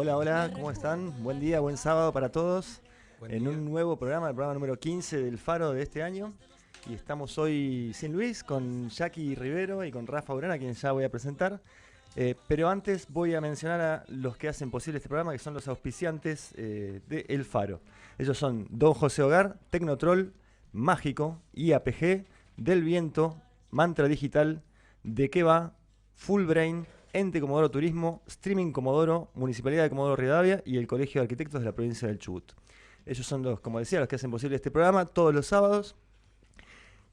Hola, hola, ¿cómo están? Buen día, buen sábado para todos. En un nuevo programa, el programa número 15 del Faro de este año. Y estamos hoy sin Luis, con Jackie Rivero y con Rafa Urán, a quien ya voy a presentar. Pero antes voy a mencionar a los que hacen posible este programa, que son los auspiciantes de El Faro. Ellos son Don José Hogar, Tecnotrol, Mágico, IAPG, Del Viento, Mantra Digital, De Qué Va, Full Brain, Ente Comodoro Turismo, Streaming Comodoro, Municipalidad de Comodoro Rivadavia y el Colegio de Arquitectos de la provincia del Chubut. Ellos son los, como decía, los que hacen posible este programa todos los sábados.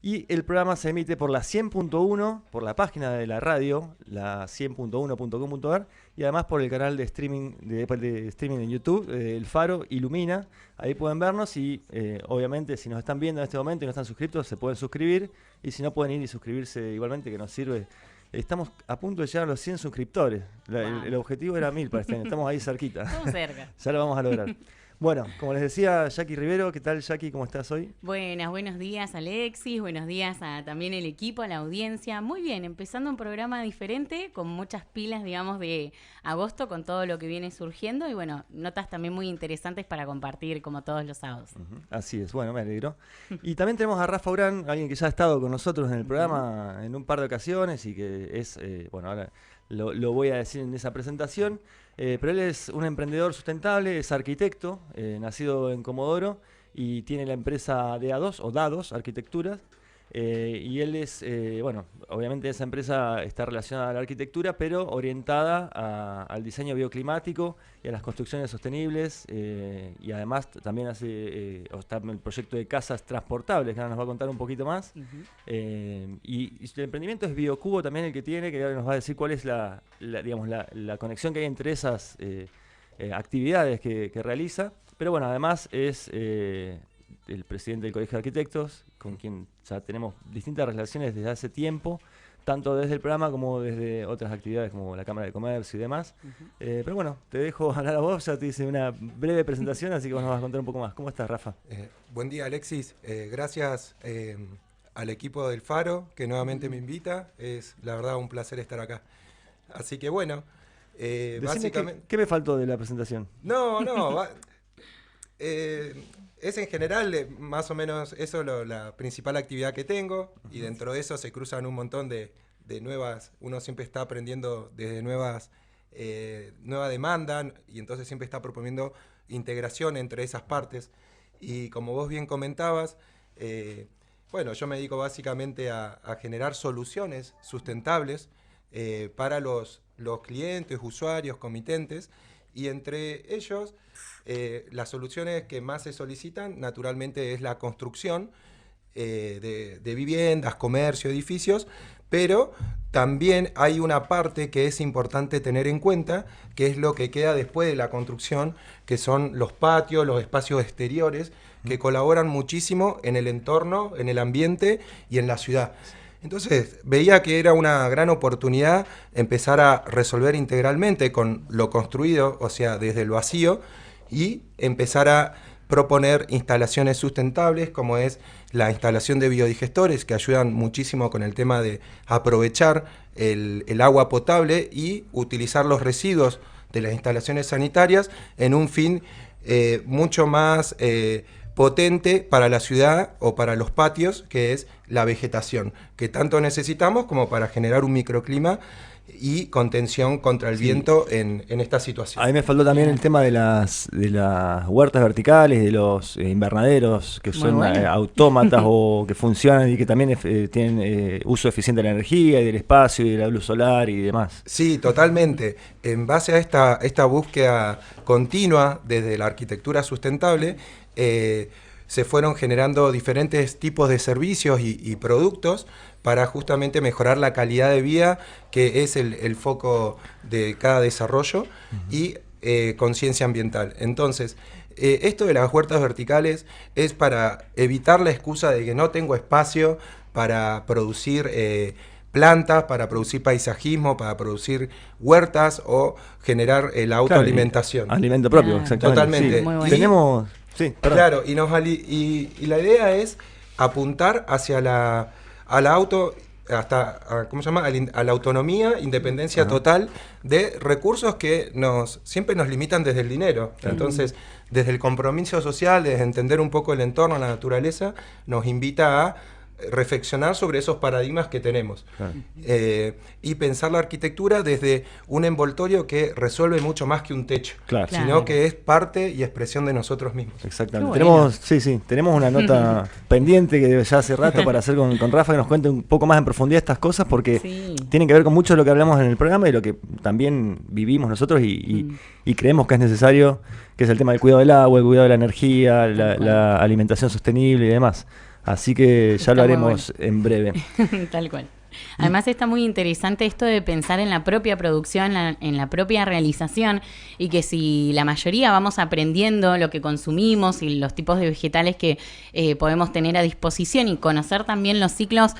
Y el programa se emite por la 100.1, por la página de la radio, la 100.1.com.ar, y además por el canal de streaming en YouTube, El Faro Ilumina. Ahí pueden vernos y obviamente si nos están viendo en este momento y no están suscritos, se pueden suscribir. Y si no, pueden ir y suscribirse igualmente, que nos sirve. Estamos a punto de llegar a los 100 suscriptores. El objetivo era 1000 para este año. Estamos ahí cerquita. Estamos cerca. Ya lo vamos a lograr. Bueno, como les decía, Jackie Rivero, ¿qué tal, Jackie? ¿Cómo estás hoy? Buenos días, Alexis. Buenos días a también el equipo, a la audiencia. Muy bien, empezando un programa diferente, con muchas pilas, digamos, de agosto, con todo lo que viene surgiendo. Y bueno, notas también muy interesantes para compartir, como todos los sábados. Así es, bueno, me alegro. Y también tenemos a Rafa Urán, alguien que ya ha estado con nosotros en el programa en un par de ocasiones y que es, bueno, ahora lo voy a decir en esa presentación. Pero él es un emprendedor sustentable, es arquitecto, nacido en Comodoro y tiene la empresa DA2 o DA2 Arquitecturas. Y él es, bueno, obviamente esa empresa está relacionada a la arquitectura, pero orientada al diseño bioclimático y a las construcciones sostenibles. Y además también hace está en el proyecto de casas transportables, que ahora nos va a contar un poquito más. Y el emprendimiento es Biocubo también el que tiene, que ahora nos va a decir cuál es digamos, la conexión que hay entre esas actividades que realiza. Pero bueno, además es el presidente del Colegio de Arquitectos, con quien ya tenemos distintas relaciones desde hace tiempo, tanto desde el programa como desde otras actividades como la Cámara de Comercio y demás. Pero bueno, te dejo hablar a vos, ya te hice una breve presentación, así que vos nos vas a contar un poco más. ¿Cómo estás, Rafa? Buen día, Alexis. Gracias al equipo del Faro, que nuevamente me invita. Es la verdad un placer estar acá. Así que bueno, básicamente... ¿Qué me faltó de la presentación? No, es en general más o menos eso la principal actividad que tengo, y dentro de eso se cruzan un montón de nuevas, uno siempre está aprendiendo desde nueva demanda, y entonces siempre está proponiendo integración entre esas partes. Y como vos bien comentabas, bueno, yo me dedico básicamente a generar soluciones sustentables para los clientes, usuarios, comitentes, y entre ellos las soluciones que más se solicitan naturalmente es la construcción de viviendas, comercio, edificios, pero también hay una parte que es importante tener en cuenta, que es lo que queda después de la construcción, que son los patios, los espacios exteriores, que colaboran muchísimo en el entorno, en el ambiente y en la ciudad. Entonces veía que era una gran oportunidad empezar a resolver integralmente con lo construido, o sea, desde el vacío, y empezar a proponer instalaciones sustentables, como es la instalación de biodigestores, que ayudan muchísimo con el tema de aprovechar el agua potable y utilizar los residuos de las instalaciones sanitarias en un fin mucho más potente para la ciudad o para los patios, que es la vegetación, que tanto necesitamos como para generar un microclima y contención contra el viento en esta situación. A mí me faltó también el tema de las huertas verticales, de los invernaderos, que son autómatas o que funcionan y que también tienen uso eficiente de la energía y del espacio y de la luz solar y demás. Sí, totalmente. En base a esta búsqueda continua desde la arquitectura sustentable, se fueron generando diferentes tipos de servicios y productos para justamente mejorar la calidad de vida, que es el foco de cada desarrollo, y conciencia ambiental. Entonces, esto de las huertas verticales es para evitar la excusa de que no tengo espacio para producir plantas, para producir paisajismo, para producir huertas o generar la autoalimentación. Claro, alimento propio, exactamente. Totalmente. Sí. Bueno. Tenemos... Sí, perdón. Claro, y la idea es apuntar hacia a la hasta ¿cómo se llama? A la autonomía, independencia total de recursos que siempre nos limitan desde el dinero. Entonces, desde el compromiso social, desde entender un poco el entorno, la naturaleza, nos invita a reflexionar sobre esos paradigmas que tenemos. Y pensar la arquitectura desde un envoltorio que resuelve mucho más que un techo, sino que es parte y expresión de nosotros mismos. Exactamente. Tenemos una nota pendiente que ya hace rato para hacer con Rafa, que nos cuente un poco más en profundidad estas cosas, porque tienen que ver con mucho de lo que hablamos en el programa y lo que también vivimos nosotros y creemos que es necesario, que es el tema del cuidado del agua, el cuidado de la energía, la alimentación sostenible y demás. Así que ya lo haremos en breve. Tal cual. Además está muy interesante esto de pensar en la propia producción, en la propia realización, y que si la mayoría vamos aprendiendo lo que consumimos y los tipos de vegetales que podemos tener a disposición y conocer también los ciclos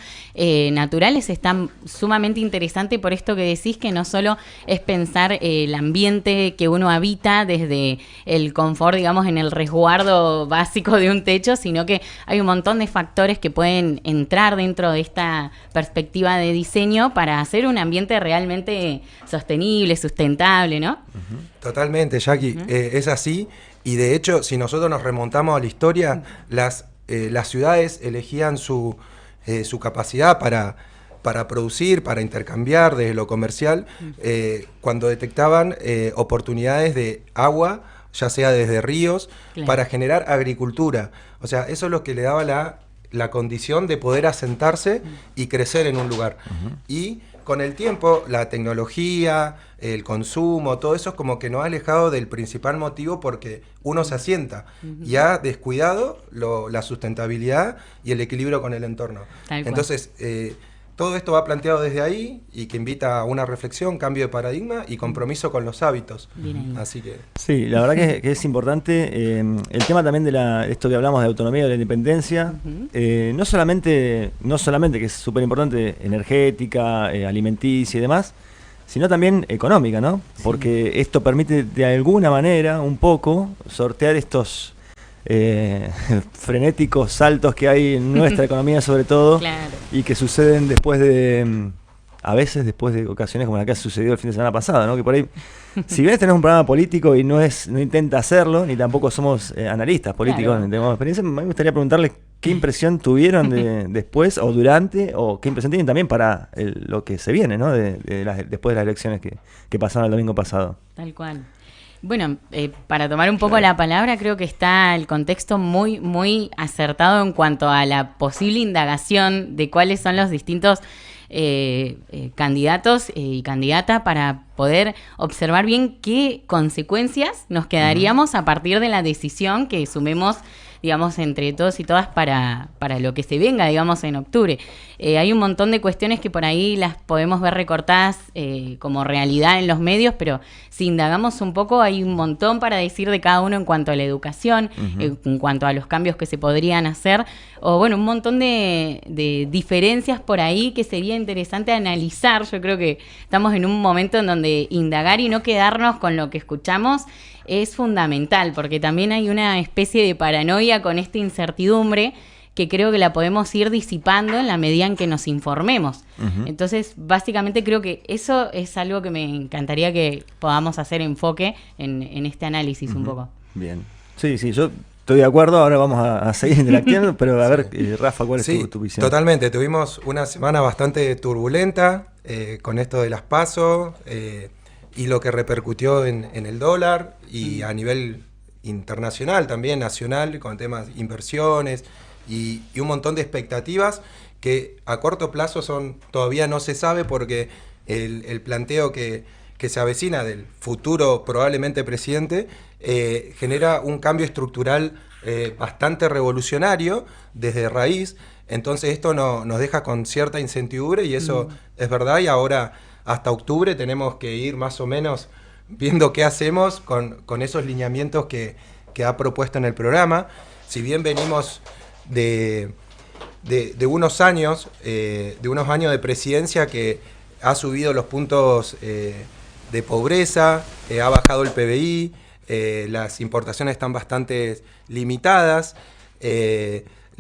naturales, está sumamente interesante por esto que decís, que no solo es pensar el ambiente que uno habita desde el confort, digamos, en el resguardo básico de un techo, sino que hay un montón de factores que pueden entrar dentro de esta perspectiva de diseño para hacer un ambiente realmente sostenible, sustentable, ¿no? Totalmente, Jackie, es así, y de hecho, si nosotros nos remontamos a la historia, las ciudades elegían su capacidad para producir, para intercambiar desde lo comercial, cuando detectaban oportunidades de agua, ya sea desde ríos, para generar agricultura. O sea, eso es lo que le daba la condición de poder asentarse y crecer en un lugar. Y con el tiempo, la tecnología, el consumo, todo eso es como que nos ha alejado del principal motivo, porque uno se asienta y ha descuidado la sustentabilidad y el equilibrio con el entorno. Entonces, todo esto va planteado desde ahí y que invita a una reflexión, cambio de paradigma y compromiso con los hábitos. Así que... Sí, la verdad que es importante el tema también de esto que hablamos de autonomía, de la independencia, no solamente que es súper importante, energética, alimenticia y demás, sino también económica, ¿no? Porque esto permite de alguna manera un poco sortear estos frenéticos saltos que hay en nuestra economía, sobre todo, y que suceden a veces después de ocasiones como la que ha sucedido el fin de semana pasado, ¿no? Que por ahí, si bien tenés un programa político y no intenta hacerlo, ni tampoco somos analistas políticos, ni tenemos experiencia, me gustaría preguntarles qué impresión tuvieron después o durante, o qué impresión tienen también para lo que se viene, ¿no? Después de las elecciones que pasaron el domingo pasado. Tal cual. Bueno, para tomar un poco la palabra, creo que está el contexto muy, muy acertado en cuanto a la posible indagación de cuáles son los distintos candidatos y candidata, para poder observar bien qué consecuencias nos quedaríamos a partir de la decisión que sumemos, digamos, entre todos y todas para lo que se venga, digamos, en octubre. Hay un montón de cuestiones que por ahí las podemos ver recortadas como realidad en los medios, pero si indagamos un poco, hay un montón para decir de cada uno en cuanto a la educación, en cuanto a los cambios que se podrían hacer, o bueno, un montón de diferencias por ahí que sería interesante analizar. Yo creo que estamos en un momento en donde indagar y no quedarnos con lo que escuchamos es fundamental, porque también hay una especie de paranoia con esta incertidumbre que creo que la podemos ir disipando en la medida en que nos informemos. Entonces, básicamente creo que eso es algo que me encantaría que podamos hacer enfoque en este análisis un poco. Bien. Sí, yo estoy de acuerdo, ahora vamos a seguir interactuando, pero a ver, Rafa, ¿cuál es tu visión? Totalmente, tuvimos una semana bastante turbulenta con esto de las PASO, y lo que repercutió en el dólar y a nivel internacional, también nacional, con temas de inversiones y un montón de expectativas que a corto plazo todavía no se sabe, porque el planteo que se avecina del futuro probablemente presidente genera un cambio estructural bastante revolucionario desde raíz. Entonces esto nos deja con cierta incertidumbre, y eso es verdad, y ahora hasta octubre tenemos que ir más o menos viendo qué hacemos con esos lineamientos que ha propuesto en el programa. Si bien venimos de unos años de presidencia que ha subido los puntos de pobreza, ha bajado el PBI, las importaciones están bastante limitadas,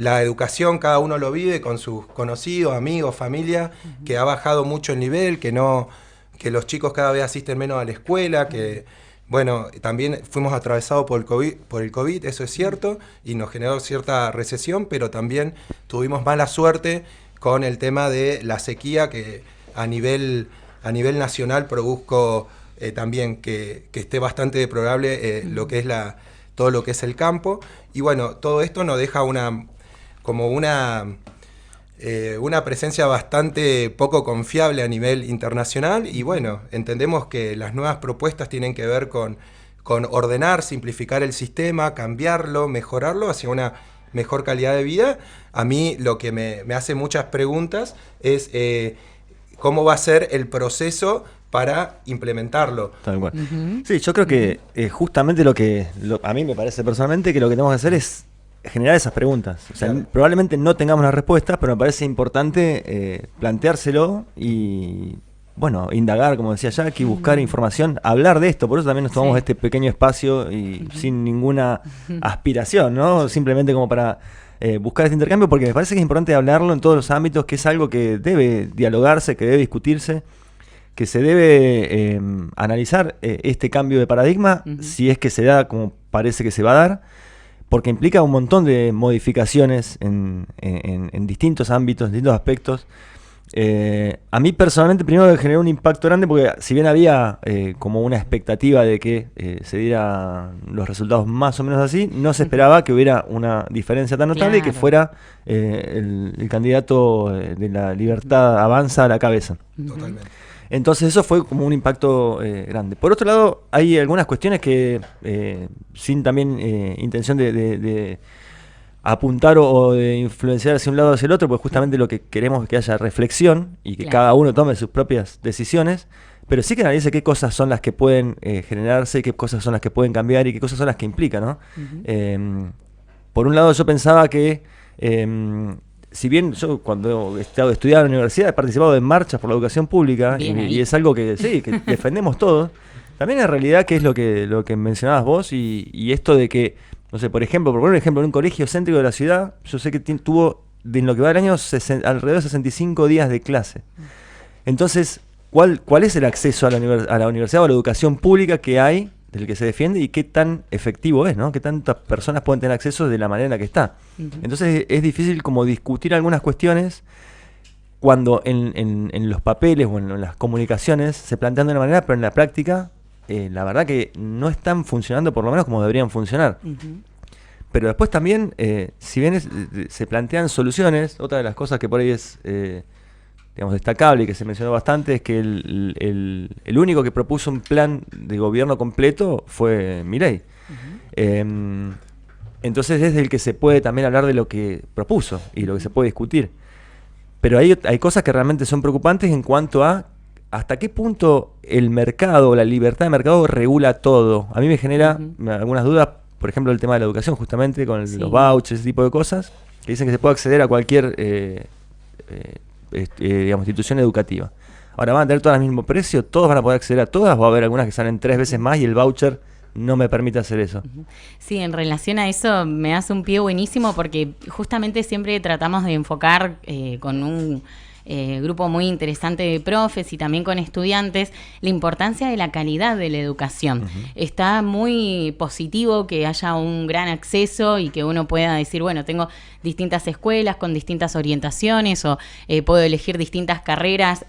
la educación cada uno lo vive con sus conocidos, amigos, familia, que ha bajado mucho el nivel, que los chicos cada vez asisten menos a la escuela, que bueno, también fuimos atravesados por el COVID, eso es cierto, y nos generó cierta recesión, pero también tuvimos mala suerte con el tema de la sequía, que a nivel nacional produjo también que esté bastante deplorable todo lo que es el campo. Y bueno, todo esto nos deja una presencia bastante poco confiable a nivel internacional, y bueno, entendemos que las nuevas propuestas tienen que ver con ordenar, simplificar el sistema, cambiarlo, mejorarlo hacia una mejor calidad de vida. A mí lo que me hace muchas preguntas es cómo va a ser el proceso para implementarlo. Tal cual. Sí, yo creo que justamente a mí me parece personalmente que lo que tenemos que hacer es generar esas preguntas. O sea, claro, probablemente no tengamos las respuestas, pero me parece importante planteárselo y, bueno, indagar, como decía Jackie, buscar información, hablar de esto. Por eso también nos tomamos este pequeño espacio y sin ninguna aspiración, ¿no? Simplemente como para buscar este intercambio, porque me parece que es importante hablarlo en todos los ámbitos, que es algo que debe dialogarse, que debe discutirse, que se debe analizar este cambio de paradigma, si es que se da como parece que se va a dar, porque implica un montón de modificaciones en distintos ámbitos, en distintos aspectos. A mí personalmente primero me generó un impacto grande, porque si bien había como una expectativa de que se dieran los resultados más o menos así, no se esperaba que hubiera una diferencia tan notable, claro, y que fuera el candidato de la Libertad Avanza a la cabeza. Totalmente. Entonces eso fue como un impacto grande. Por otro lado, hay algunas cuestiones que, sin también intención de apuntar o de influenciar hacia un lado o hacia el otro, pues justamente lo que queremos es que haya reflexión y que cada uno tome sus propias decisiones, pero sí que analice qué cosas son las que pueden generarse, qué cosas son las que pueden cambiar y qué cosas son las que implican, ¿no? Por un lado yo pensaba que si bien yo cuando he estado estudiando en la universidad he participado en marchas por la educación pública y es algo que sí, que defendemos todos, también en realidad que es lo que mencionabas vos y esto de que, no sé, por ejemplo, por poner un ejemplo, en un colegio céntrico de la ciudad, yo sé que tuvo en lo que va del año alrededor de 65 días de clase. Entonces, ¿cuál es el acceso a la universidad o a la educación pública que hay, del que se defiende, y qué tan efectivo es, ¿no? Qué tantas personas pueden tener acceso de la manera en la que está. Entonces es difícil como discutir algunas cuestiones cuando en los papeles o en las comunicaciones se plantean de una manera, pero en la práctica la verdad que no están funcionando por lo menos como deberían funcionar. Pero después también, si bien se plantean soluciones, otra de las cosas que por ahí es digamos, destacable y que se mencionó bastante es que el único que propuso un plan de gobierno completo fue Milei. Entonces es del que se puede también hablar de lo que propuso y lo que se puede discutir. Pero hay cosas que realmente son preocupantes en cuanto a hasta qué punto el mercado o la libertad de mercado regula todo. A mí me genera algunas dudas, por ejemplo, el tema de la educación, justamente con los vouchers, ese tipo de cosas, que dicen que se puede acceder a cualquier digamos, institución educativa. Ahora, ¿van a tener todas al mismo precio? ¿Todos van a poder acceder a todas? ¿O va a haber algunas que salen 3 veces más y el voucher no me permite hacer eso? Sí, en relación a eso me hace un pie buenísimo, porque justamente siempre tratamos de enfocar con un grupo muy interesante de profes y también con estudiantes la importancia de la calidad de la educación. Está muy positivo que haya un gran acceso y que uno pueda decir, bueno, tengo distintas escuelas con distintas orientaciones o puedo elegir distintas carreras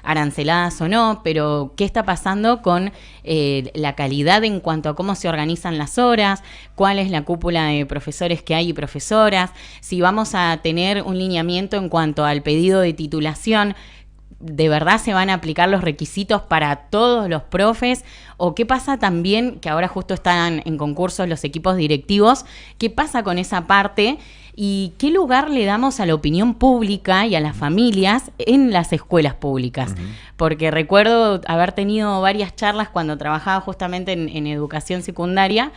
aranceladas o no, pero ¿qué está pasando con la calidad en cuanto a cómo se organizan las horas? ¿Cuál es la cúpula de profesores que hay y profesoras? Si vamos a tener un lineamiento en cuanto al pedido de titulación, ¿de verdad se van a aplicar los requisitos para todos los profes? ¿O qué pasa también, que ahora justo están en concursos los equipos directivos, qué pasa con esa parte? ¿Y qué lugar le damos a la opinión pública y a las familias en las escuelas públicas? Porque recuerdo haber tenido varias charlas cuando trabajaba justamente en educación secundaria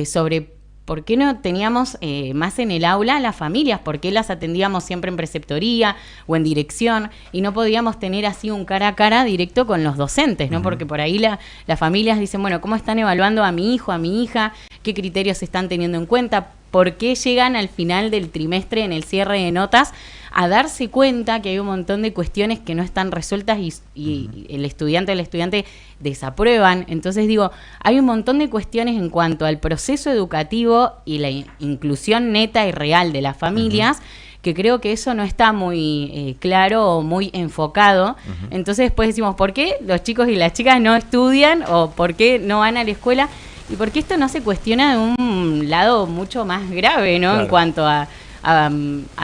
sobre ¿por qué no teníamos más en el aula a las familias? ¿Por qué las atendíamos siempre en preceptoría o en dirección? Y no podíamos tener así un cara a cara directo con los docentes, ¿no? Porque por ahí las familias dicen, bueno, ¿cómo están evaluando a mi hijo, a mi hija? ¿Qué criterios están teniendo en cuenta? por qué llegan al final del trimestre en el cierre de notas a darse cuenta que hay un montón de cuestiones que no están resueltas y el estudiante desaprueban. Entonces digo, hay un montón de cuestiones en cuanto al proceso educativo y la inclusión neta y real de las familias, que creo que eso no está muy claro o muy enfocado. Entonces después decimos, ¿por qué los chicos y las chicas no estudian o por qué no van a la escuela? Y porque esto no se cuestiona de un lado mucho más grave, ¿no? Claro. En cuanto a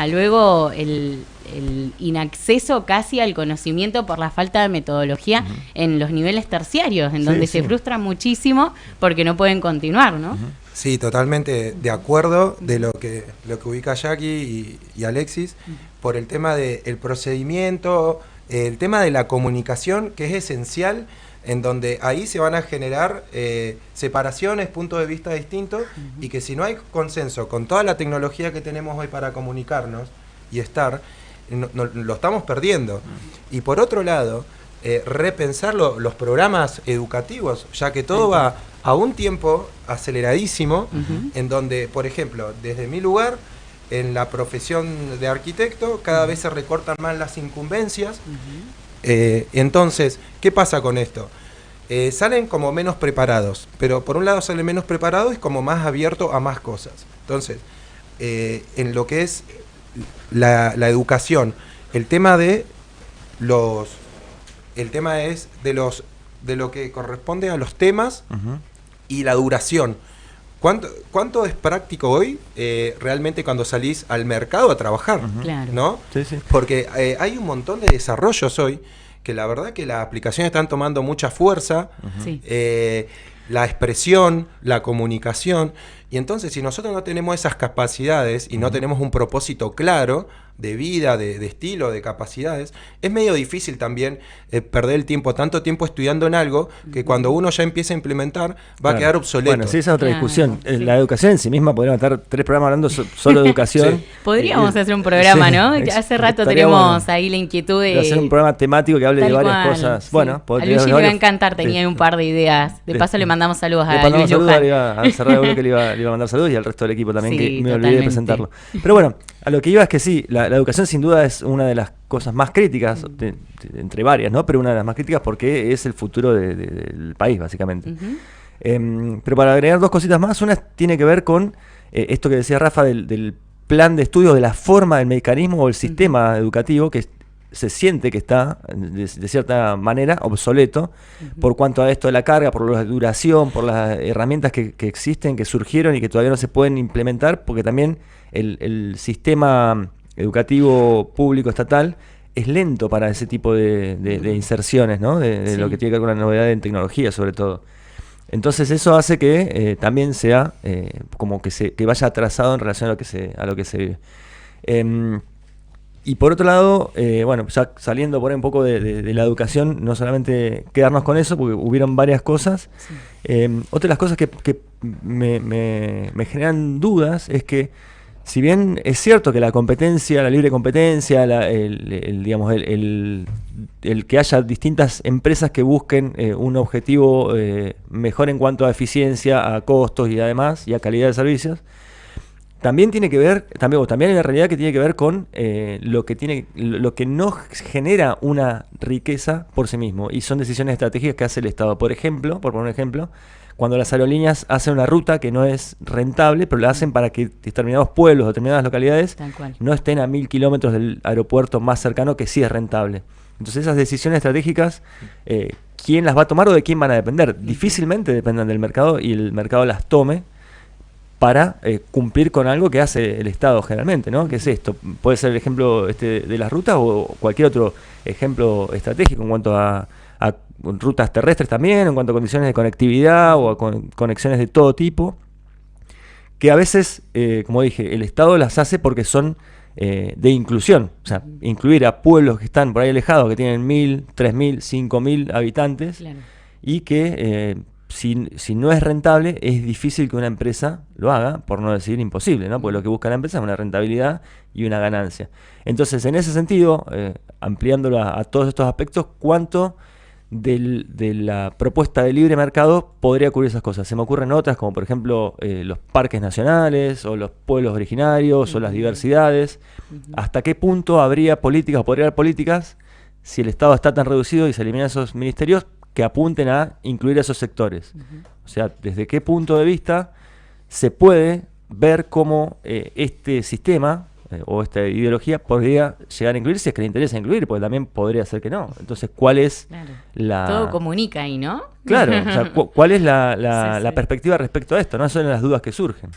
luego el inacceso casi al conocimiento por la falta de metodología en los niveles terciarios, en donde se frustran muchísimo porque no pueden continuar, ¿no? Sí, totalmente de acuerdo de lo que ubica Jackie y Alexis, por el tema del procedimiento, el tema de la comunicación, que es esencial, en donde ahí se van a generar separaciones, puntos de vista distintos, y que si no hay consenso con toda la tecnología que tenemos hoy para comunicarnos y estar, lo estamos perdiendo. Y por otro lado, repensar los programas educativos, ya que todo va a un tiempo aceleradísimo, en donde, por ejemplo, desde mi lugar, en la profesión de arquitecto, cada vez se recortan más las incumbencias. Entonces, ¿qué pasa con esto? Salen como menos preparados, pero por un lado salen menos preparados y como más abiertos a más cosas. Entonces, en lo que es la educación, el tema es de lo que corresponde a los temas y la duración. ¿Cuánto es práctico hoy realmente cuando salís al mercado a trabajar? Claro. ¿No? Sí, sí. Porque hay un montón de desarrollos hoy que la verdad que las aplicaciones están tomando mucha fuerza, la expresión, la comunicación, y entonces si nosotros no tenemos esas capacidades y no tenemos un propósito claro de vida, de estilo, de capacidades, es medio difícil también perder el tiempo, tanto tiempo estudiando en algo, que cuando uno ya empieza a implementar va a quedar obsoleto. Bueno, sí, esa es otra discusión. La educación en sí misma, podríamos estar 3 programas hablando solo de educación. Podríamos hacer un programa, ¿no? Hace rato tenemos ahí la inquietud de hacer un programa temático que hable de varias cosas. Bueno, a Luigi le va a encantar, tenía un par de ideas. De paso le mandamos saludos a Luis Luján. A Cerrado que le iba a mandar saludos y al resto del equipo también, que me olvidé de presentarlo. Pero bueno, a lo que iba es que sí, la educación sin duda es una de las cosas más críticas, entre varias, ¿no? Pero una de las más críticas porque es el futuro del país, básicamente. Pero para agregar 2 cositas más, una tiene que ver con esto que decía Rafa del plan de estudio, de la forma del mecanismo o el sistema educativo, que se siente que está, de cierta manera, obsoleto, por cuanto a esto de la carga, por la duración, por las herramientas que existen, que surgieron y que todavía no se pueden implementar, porque también el sistema educativo público estatal es lento para ese tipo de inserciones, ¿no? De lo que tiene que ver con la novedad en tecnología, sobre todo. Entonces eso hace que también sea como que vaya atrasado en relación a lo que se vive. Y por otro lado, bueno, ya saliendo por ahí un poco de la educación, no solamente quedarnos con eso, porque hubieron varias cosas. Otra de las cosas que me generan dudas es que, si bien es cierto que la competencia, la libre competencia, digamos, el que haya distintas empresas que busquen un objetivo mejor en cuanto a eficiencia, a costos y además, y a calidad de servicios, también tiene que ver, también hay una realidad que tiene que ver con lo que no genera una riqueza por sí mismo, y son decisiones estratégicas que hace el Estado. Por ejemplo, por poner un ejemplo, cuando las aerolíneas hacen una ruta que no es rentable, pero la hacen para que determinados pueblos, determinadas localidades no estén a 1000 kilómetros del aeropuerto más cercano, que sí es rentable. Entonces esas decisiones estratégicas, ¿quién las va a tomar o de quién van a depender? Difícilmente dependan del mercado y el mercado las tome para cumplir con algo que hace el Estado generalmente, ¿no? ¿Qué es esto? Puede ser el ejemplo de las rutas o cualquier otro ejemplo estratégico en cuanto a rutas terrestres también, en cuanto a condiciones de conectividad o a conexiones de todo tipo, que a veces, como dije, el Estado las hace porque son de inclusión, o sea, incluir a pueblos que están por ahí alejados, que tienen 1000, 3000, 5000 habitantes, y que si no es rentable, es difícil que una empresa lo haga, por no decir imposible, ¿no? Porque lo que busca la empresa es una rentabilidad y una ganancia. Entonces, en ese sentido, ampliándolo a todos estos aspectos, ¿cuánto de la propuesta de libre mercado podría cubrir esas cosas. Se me ocurren otras, como por ejemplo los parques nacionales, o los pueblos originarios, o las diversidades. ¿Hasta qué punto habría políticas, o podría haber políticas, si el Estado está tan reducido y se eliminan esos ministerios, que apunten a incluir esos sectores? O sea, ¿desde qué punto de vista se puede ver cómo este sistema o esta ideología podría llegar a incluir, si es que le interesa incluir, porque también podría ser que no? Entonces, ¿cuál es la... Todo comunica ahí, ¿no? Claro, o sea, ¿cuál es la perspectiva respecto a esto? No son las dudas que surgen.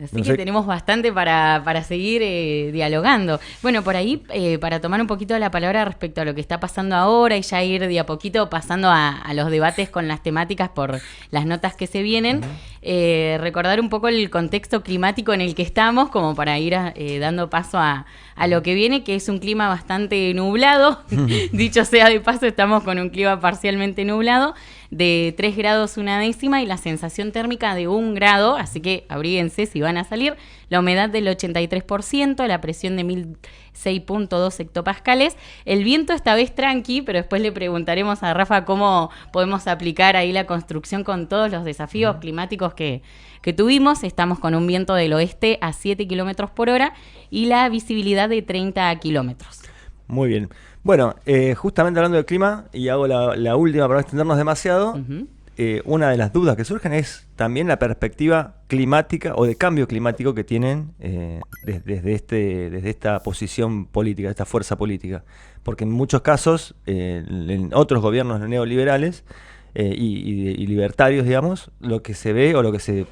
Así que tenemos bastante para seguir dialogando. Bueno, por ahí, para tomar un poquito la palabra respecto a lo que está pasando ahora y ya ir de a poquito pasando a los debates con las temáticas por las notas que se vienen, recordar un poco el contexto climático en el que estamos, como para ir dando paso a lo que viene, que es un clima bastante nublado. Dicho sea de paso, estamos con un clima parcialmente nublado, de 3 grados una décima y la sensación térmica de 1 grado, así que abríguense si van a salir. La humedad del 83%, la presión de 1006.2 hectopascales. El viento esta vez tranqui, pero después le preguntaremos a Rafa cómo podemos aplicar ahí la construcción con todos los desafíos climáticos que tuvimos. Estamos con un viento del oeste a 7 kilómetros por hora y la visibilidad de 30 kilómetros. Muy bien. Bueno, justamente hablando del clima, y hago la última para no extendernos demasiado, una de las dudas que surgen es también la perspectiva climática o de cambio climático que tienen desde esta posición política, esta fuerza política. Porque en muchos casos, en otros gobiernos neoliberales y libertarios, digamos, lo que se ve o lo que se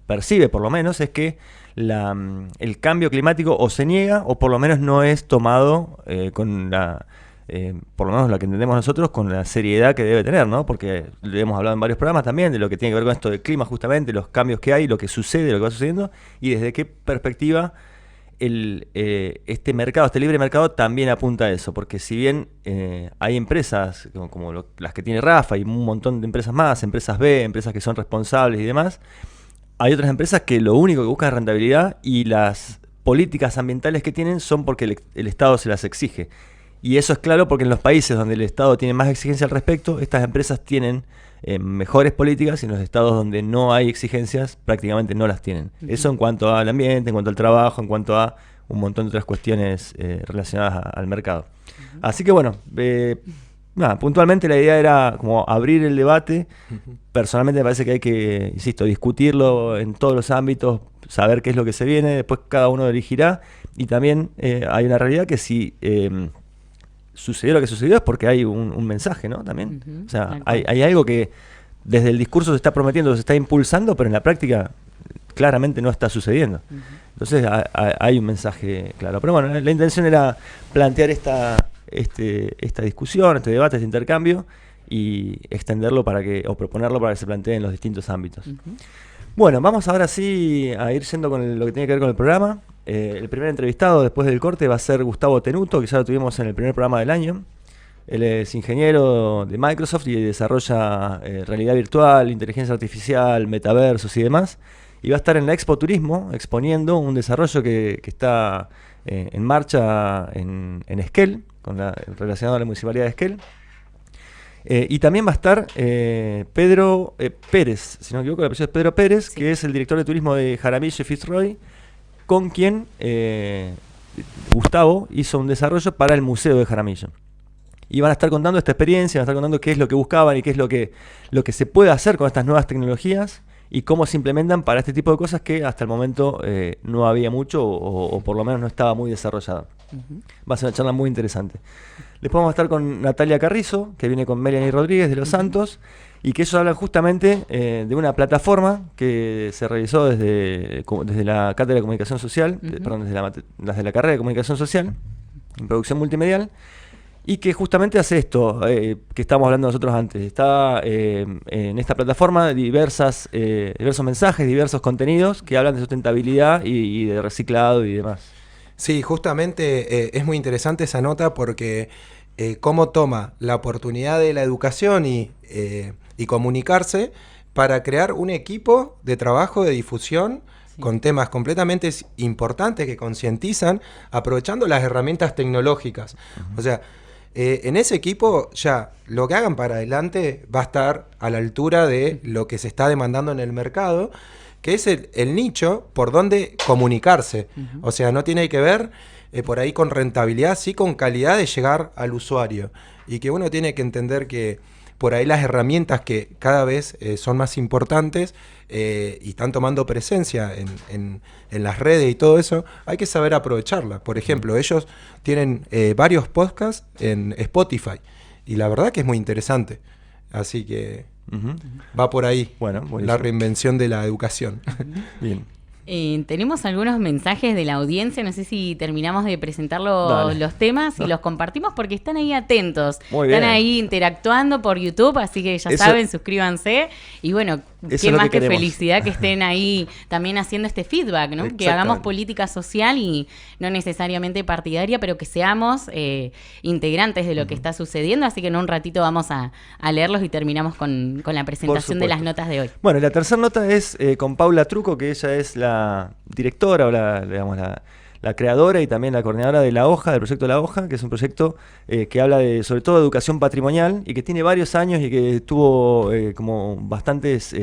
percibe por lo menos es que el cambio climático o se niega o por lo menos no es tomado con por lo menos la que entendemos nosotros, con la seriedad que debe tener, ¿no? Porque le hemos hablado en varios programas también de lo que tiene que ver con esto del clima, justamente, los cambios que hay, lo que sucede, lo que va sucediendo, y desde qué perspectiva este mercado, este libre mercado también apunta a eso, porque si bien hay empresas como las que tiene Rafa y un montón de empresas más, empresas B, empresas que son responsables y demás, hay otras empresas que lo único que buscan es rentabilidad y las políticas ambientales que tienen son porque el Estado se las exige. Y eso es claro porque en los países donde el Estado tiene más exigencia al respecto, estas empresas tienen mejores políticas, y en los estados donde no hay exigencias prácticamente no las tienen. Eso en cuanto al ambiente, en cuanto al trabajo, en cuanto a un montón de otras cuestiones relacionadas al mercado. Así que bueno, puntualmente la idea era como abrir el debate. Personalmente me parece que hay que, insisto, discutirlo en todos los ámbitos, saber qué es lo que se viene, después cada uno elegirá. Y también hay una realidad que si sucedió lo que sucedió es porque hay un mensaje, ¿no? También. O sea, hay algo que desde el discurso se está prometiendo, se está impulsando, pero en la práctica claramente no está sucediendo. Entonces hay un mensaje claro. Pero bueno, la intención era plantear esta discusión, este debate, este intercambio, y extenderlo o proponerlo para que se plantee en los distintos ámbitos. Bueno, vamos ahora sí a ir yendo con lo que tiene que ver con el programa. El primer entrevistado después del corte va a ser Gustavo Tenuto, que ya lo tuvimos en el primer programa del año. Él es ingeniero de Microsoft y desarrolla realidad virtual, inteligencia artificial, metaversos y demás. Y va a estar en la Expo Turismo exponiendo un desarrollo que está en marcha en Esquel, relacionado a la municipalidad de Esquel. Y también va a estar Pedro Pérez, si no me equivoco, el apellido es Pedro Pérez, sí, que es el director de turismo de Jaramillo y Fitzroy, con quien Gustavo hizo un desarrollo para el Museo de Jaramillo. Y van a estar contando esta experiencia, van a estar contando qué es lo que buscaban y qué es lo que se puede hacer con estas nuevas tecnologías y cómo se implementan para este tipo de cosas que hasta el momento no había mucho o por lo menos no estaba muy desarrollado. Va a ser una charla muy interesante. Después vamos a estar con Natalia Carrizo, que viene con Melanie Rodríguez de Los Santos, y que ellos hablan justamente de una plataforma que se realizó desde la Cátedra de Comunicación Social, desde la carrera de Comunicación Social, en producción multimedial, y que justamente hace esto que estábamos hablando nosotros antes. Está en esta plataforma diversos mensajes, diversos contenidos que hablan de sustentabilidad y de reciclado y demás. Sí, justamente es muy interesante esa nota porque cómo toma la oportunidad de la educación y comunicarse para crear un equipo de trabajo de difusión con temas completamente importantes que concientizan, aprovechando las herramientas tecnológicas. O sea, En ese equipo ya lo que hagan para adelante va a estar a la altura de lo que se está demandando en el mercado, que es el nicho por donde comunicarse. O sea, no tiene que ver por ahí con rentabilidad, sí con calidad de llegar al usuario. Y que uno tiene que entender que por ahí las herramientas que cada vez son más importantes y están tomando presencia en las redes y todo eso, hay que saber aprovecharlas. Por ejemplo, ellos tienen varios podcasts en Spotify y la verdad que es muy interesante. Así que va por ahí la reinvención de la educación. Bien. Tenemos algunos mensajes de la audiencia, no sé si terminamos de presentar los temas y los compartimos porque están ahí atentos, están ahí interactuando por YouTube, así que ya saben, suscríbanse y bueno, qué más que felicidad que estén ahí también haciendo este feedback, ¿no? Que hagamos política social y no necesariamente partidaria, pero que seamos integrantes de lo que está sucediendo, así que en un ratito vamos a leerlos y terminamos con la presentación de las notas de hoy. Bueno, y la tercera nota es con Paula Truco, que ella es la directora o la creadora y también la coordinadora de La Hoja, del proyecto La Hoja, que es un proyecto que habla sobre todo de educación patrimonial y que tiene varios años y que tuvo como bastantes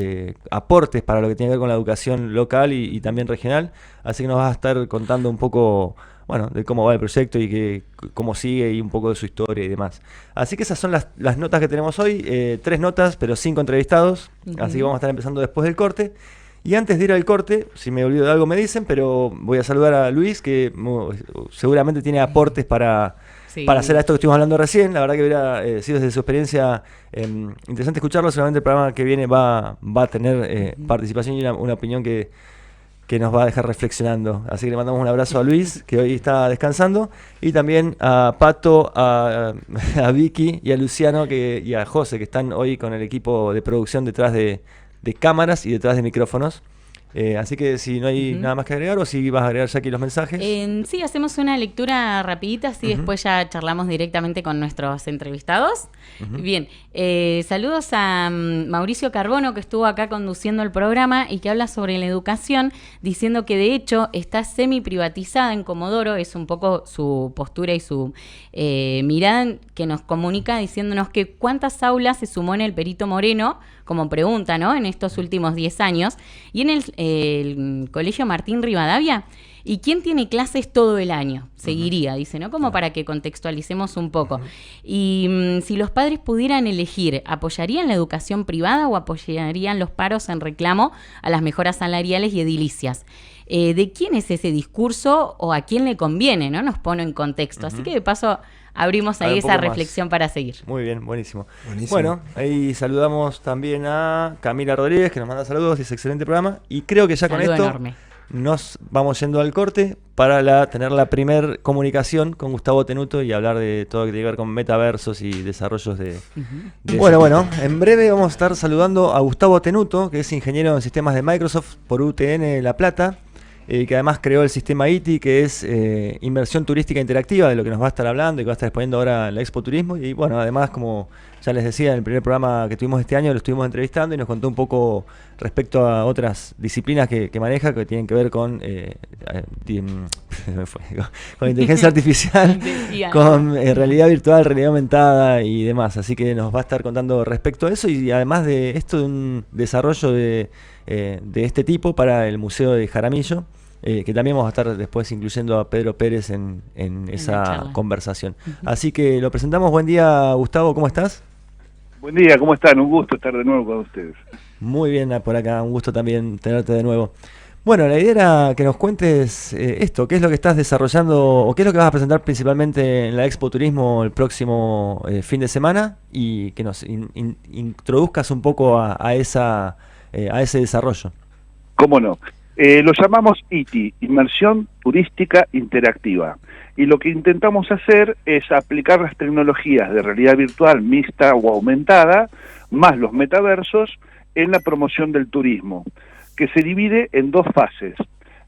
aportes para lo que tiene que ver con la educación local y también regional. Así que nos va a estar contando un poco, bueno, de cómo va el proyecto y cómo sigue y un poco de su historia y demás. Así que esas son las notas que tenemos hoy, 3 notas, pero 5 entrevistados. Así que vamos a estar empezando después del corte. Y antes de ir al corte, si me olvido de algo me dicen, pero voy a saludar a Luis, que seguramente tiene aportes para hacer esto que estuvimos hablando recién. La verdad que hubiera sido desde su experiencia interesante escucharlo. Seguramente el programa que viene va a tener participación y una opinión que nos va a dejar reflexionando. Así que le mandamos un abrazo a Luis, que hoy está descansando, y también a Pato, a Vicky y a Luciano y a José, que están hoy con el equipo de producción detrás de cámaras y detrás de micrófonos. Así que si no hay nada más que agregar, o si vas a agregar ya aquí los mensajes. Sí, hacemos una lectura rapidita, así después ya charlamos directamente con nuestros entrevistados. Bien, saludos a Mauricio Carbono, que estuvo acá conduciendo el programa y que habla sobre la educación, diciendo que de hecho está semi-privatizada en Comodoro. Es un poco su postura y su mirada que nos comunica, diciéndonos que cuántas aulas se sumó en el Perito Moreno, como pregunta, ¿no?, en estos últimos 10 años, y en el Colegio Martín Rivadavia, y quién tiene clases todo el año, seguiría, dice, ¿no?, como para que contextualicemos un poco. Y si los padres pudieran elegir, ¿apoyarían la educación privada o apoyarían los paros en reclamo a las mejoras salariales y edilicias? ¿De quién es ese discurso o a quién le conviene, ¿no? Nos pone en contexto. Así que de paso abrimos ahí esa reflexión para seguir. Muy bien, buenísimo. Bueno, ahí saludamos también a Camila Rodríguez, que nos manda saludos, dice excelente programa. Y creo que ya con esto nos vamos yendo al corte para tener la primer comunicación con Gustavo Tenuto y hablar de todo lo que tiene que ver con metaversos y desarrollos de Bueno, en breve vamos a estar saludando a Gustavo Tenuto, que es ingeniero en sistemas de Microsoft por UTN La Plata, que además creó el sistema ITI, que es inversión turística interactiva, de lo que nos va a estar hablando y que va a estar exponiendo ahora la Expo Turismo. Y bueno, además, como ya les decía, en el primer programa que tuvimos este año lo estuvimos entrevistando y nos contó un poco respecto a otras disciplinas que maneja, que tienen que ver con inteligencia artificial, con realidad virtual, realidad aumentada y demás. Así que nos va a estar contando respecto a eso, y además de esto, de un desarrollo de este tipo para el Museo de Jaramillo, que también vamos a estar después incluyendo a Pedro Pérez en esa conversación. Así que lo presentamos. Buen día, Gustavo, ¿cómo estás? Buen día, ¿cómo están? Un gusto estar de nuevo con ustedes. Muy bien, por acá, un gusto también tenerte de nuevo. Bueno, la idea era que nos cuentes esto, qué es lo que estás desarrollando o qué es lo que vas a presentar principalmente en la Expo Turismo el próximo fin de semana, y que nos introduzcas un poco a ese desarrollo. ¿Cómo no? Lo llamamos ITI, Inmersión Turística Interactiva. Y lo que intentamos hacer es aplicar las tecnologías de realidad virtual mixta o aumentada, más los metaversos, en la promoción del turismo, que se divide en 2 fases.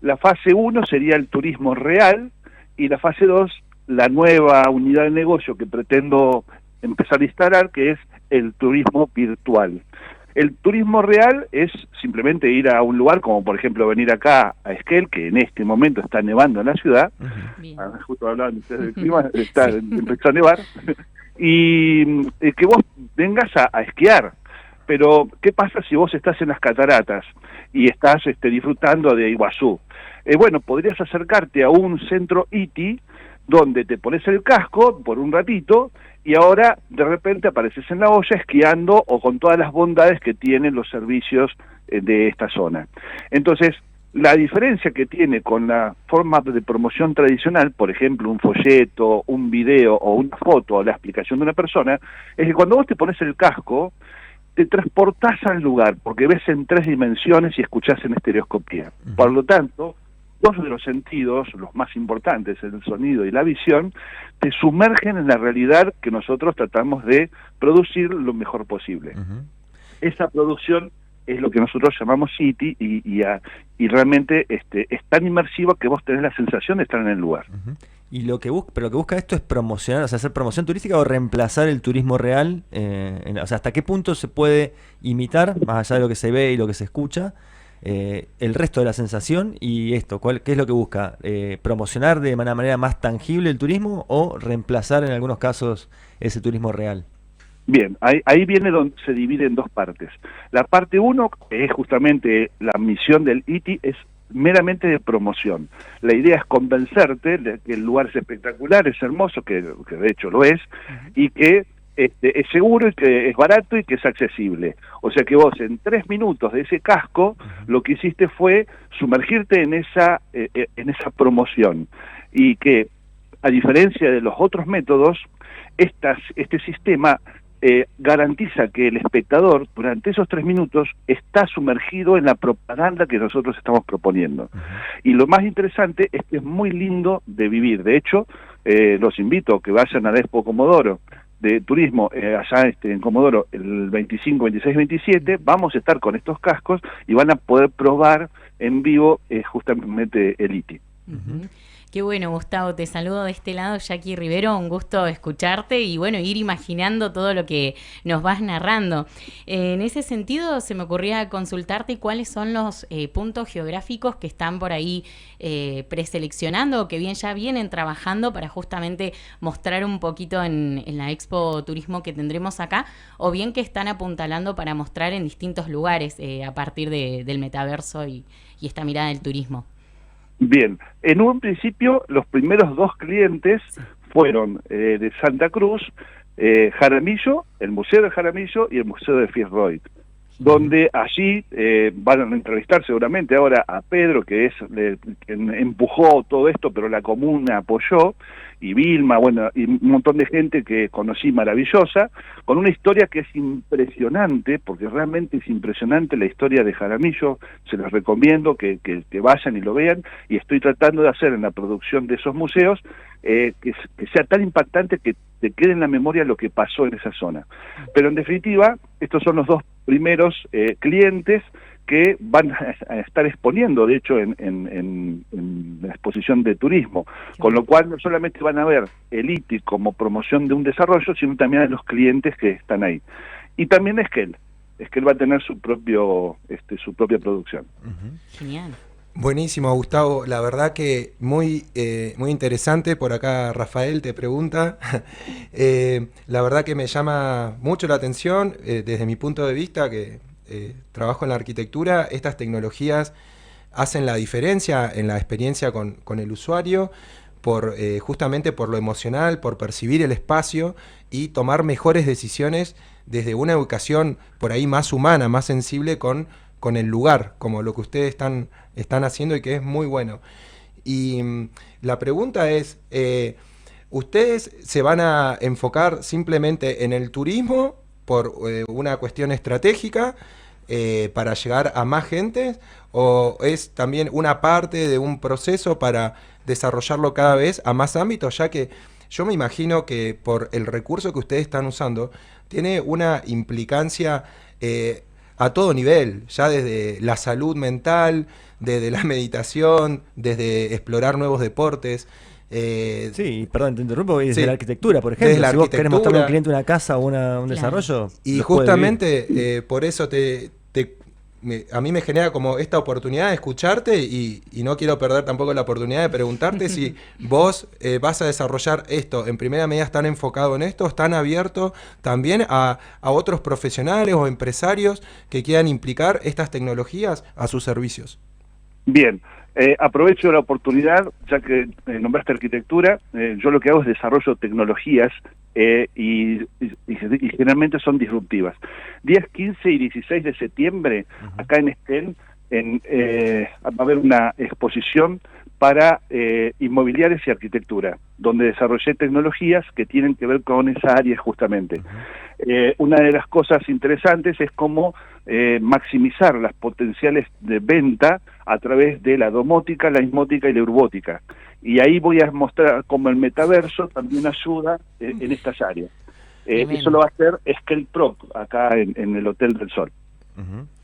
La fase 1 sería el turismo real, y la fase 2, la nueva unidad de negocio que pretendo empezar a instalar, que es el turismo virtual. El turismo real es simplemente ir a un lugar, como por ejemplo venir acá a Esquel, que en este momento está nevando en la ciudad. Justo hablaban ustedes del clima, empezó a nevar. y que vos vengas a esquiar. Pero, ¿qué pasa si vos estás en las cataratas y estás disfrutando de Iguazú? Bueno, podrías acercarte a un centro ITI donde te pones el casco por un ratito y ahora de repente apareces en la olla esquiando o con todas las bondades que tienen los servicios de esta zona. Entonces, la diferencia que tiene con la forma de promoción tradicional, por ejemplo, un folleto, un video o una foto o la explicación de una persona, es que cuando vos te pones el casco, te transportás al lugar, porque ves en 3 dimensiones y escuchás en estereoscopía. Por lo tanto, 2 de los sentidos, los más importantes, el sonido y la visión, te sumergen en la realidad que nosotros tratamos de producir lo mejor posible. Esa producción es lo que nosotros llamamos City y realmente es tan inmersivo que vos tenés la sensación de estar en el lugar. Y lo que busca esto es promocionar, o sea, hacer promoción turística o reemplazar el turismo real, o sea, ¿hasta qué punto se puede imitar, más allá de lo que se ve y lo que se escucha, el resto de la sensación y esto? ¿Qué es lo que busca? ¿Promocionar de una manera más tangible el turismo o reemplazar en algunos casos ese turismo real? Bien, ahí viene donde se divide en 2 partes. La parte 1 es justamente la misión del ITI, es meramente de promoción. La idea es convencerte de que el lugar es espectacular, es hermoso, que de hecho lo es, y que es seguro, y que es barato y que es accesible. O sea que vos en 3 minutos de ese casco lo que hiciste fue sumergirte en esa promoción, y que a diferencia de los otros métodos, este sistema garantiza que el espectador durante esos 3 minutos está sumergido en la propaganda que nosotros estamos proponiendo. Y lo más interesante es que es muy lindo de vivir. De hecho, los invito a que vayan a la Expo Comodoro de Turismo allá en Comodoro el 25, 26, 27. Vamos a estar con estos cascos y van a poder probar en vivo justamente el ITI. Qué bueno, Gustavo, te saludo de este lado, Jackie Rivero, un gusto escucharte y bueno, ir imaginando todo lo que nos vas narrando. En ese sentido, se me ocurría consultarte cuáles son los puntos geográficos que están por ahí preseleccionando o que bien ya vienen trabajando para justamente mostrar un poquito en la Expo Turismo que tendremos acá, o bien que están apuntalando para mostrar en distintos lugares a partir del metaverso y esta mirada del turismo. Bien, en un principio los primeros 2 clientes fueron de Santa Cruz, Jaramillo, el Museo de Jaramillo y el Museo de Fitzroy, donde allí van a entrevistar seguramente ahora a Pedro, que es quien empujó todo esto, pero la comuna apoyó, y Vilma, bueno, y un montón de gente que conocí maravillosa, con una historia que es impresionante, porque realmente es impresionante la historia de Jaramillo. Se les recomiendo que vayan y lo vean, y estoy tratando de hacer en la producción de esos museos que sea tan impactante que te quede en la memoria lo que pasó en esa zona. Pero en definitiva, estos son los 2 primeros clientes que van a estar exponiendo, de hecho, en la exposición de turismo, con lo cual no solamente van a ver el ITI como promoción de un desarrollo, sino también a los clientes que están ahí. Y también Esquel va a tener su propia producción. Genial. Buenísimo, Gustavo. La verdad que muy interesante. Por acá Rafael te pregunta. La verdad que me llama mucho la atención desde mi punto de vista, que trabajo en la arquitectura. Estas tecnologías hacen la diferencia en la experiencia con el usuario, justamente por lo emocional, por percibir el espacio y tomar mejores decisiones desde una educación por ahí más humana, más sensible con el lugar, como lo que ustedes están haciendo, y que es muy bueno. Y la pregunta es, ¿ustedes se van a enfocar simplemente en el turismo por una cuestión estratégica para llegar a más gente, o es también una parte de un proceso para desarrollarlo cada vez a más ámbitos, ya que yo me imagino que por el recurso que ustedes están usando tiene una implicancia a todo nivel, ya desde la salud mental, desde la meditación, desde explorar nuevos deportes. Sí, perdón, te interrumpo, desde sí, la arquitectura, por ejemplo, si vos querés mostrarle a un cliente una casa o un y desarrollo. Y justamente por eso te a mí me genera como esta oportunidad de escucharte y no quiero perder tampoco la oportunidad de preguntarte si vos vas a desarrollar esto, en primera medida están enfocados en esto, están abiertos también a otros profesionales o empresarios que quieran implicar estas tecnologías a sus servicios. Bien, aprovecho la oportunidad, ya que nombraste arquitectura, yo lo que hago es desarrollo tecnologías y generalmente son disruptivas. Días 15 y 16 de septiembre, acá en Estel, va a haber una exposición para inmobiliarias y arquitectura, donde desarrollé tecnologías que tienen que ver con esa área justamente. Una de las cosas interesantes es cómo maximizar las potenciales de venta a través de la domótica, la ismótica y la urbótica. Y ahí voy a mostrar cómo el metaverso también ayuda en estas áreas. Eso lo va a hacer Estel Pro, acá en el Hotel del Sol.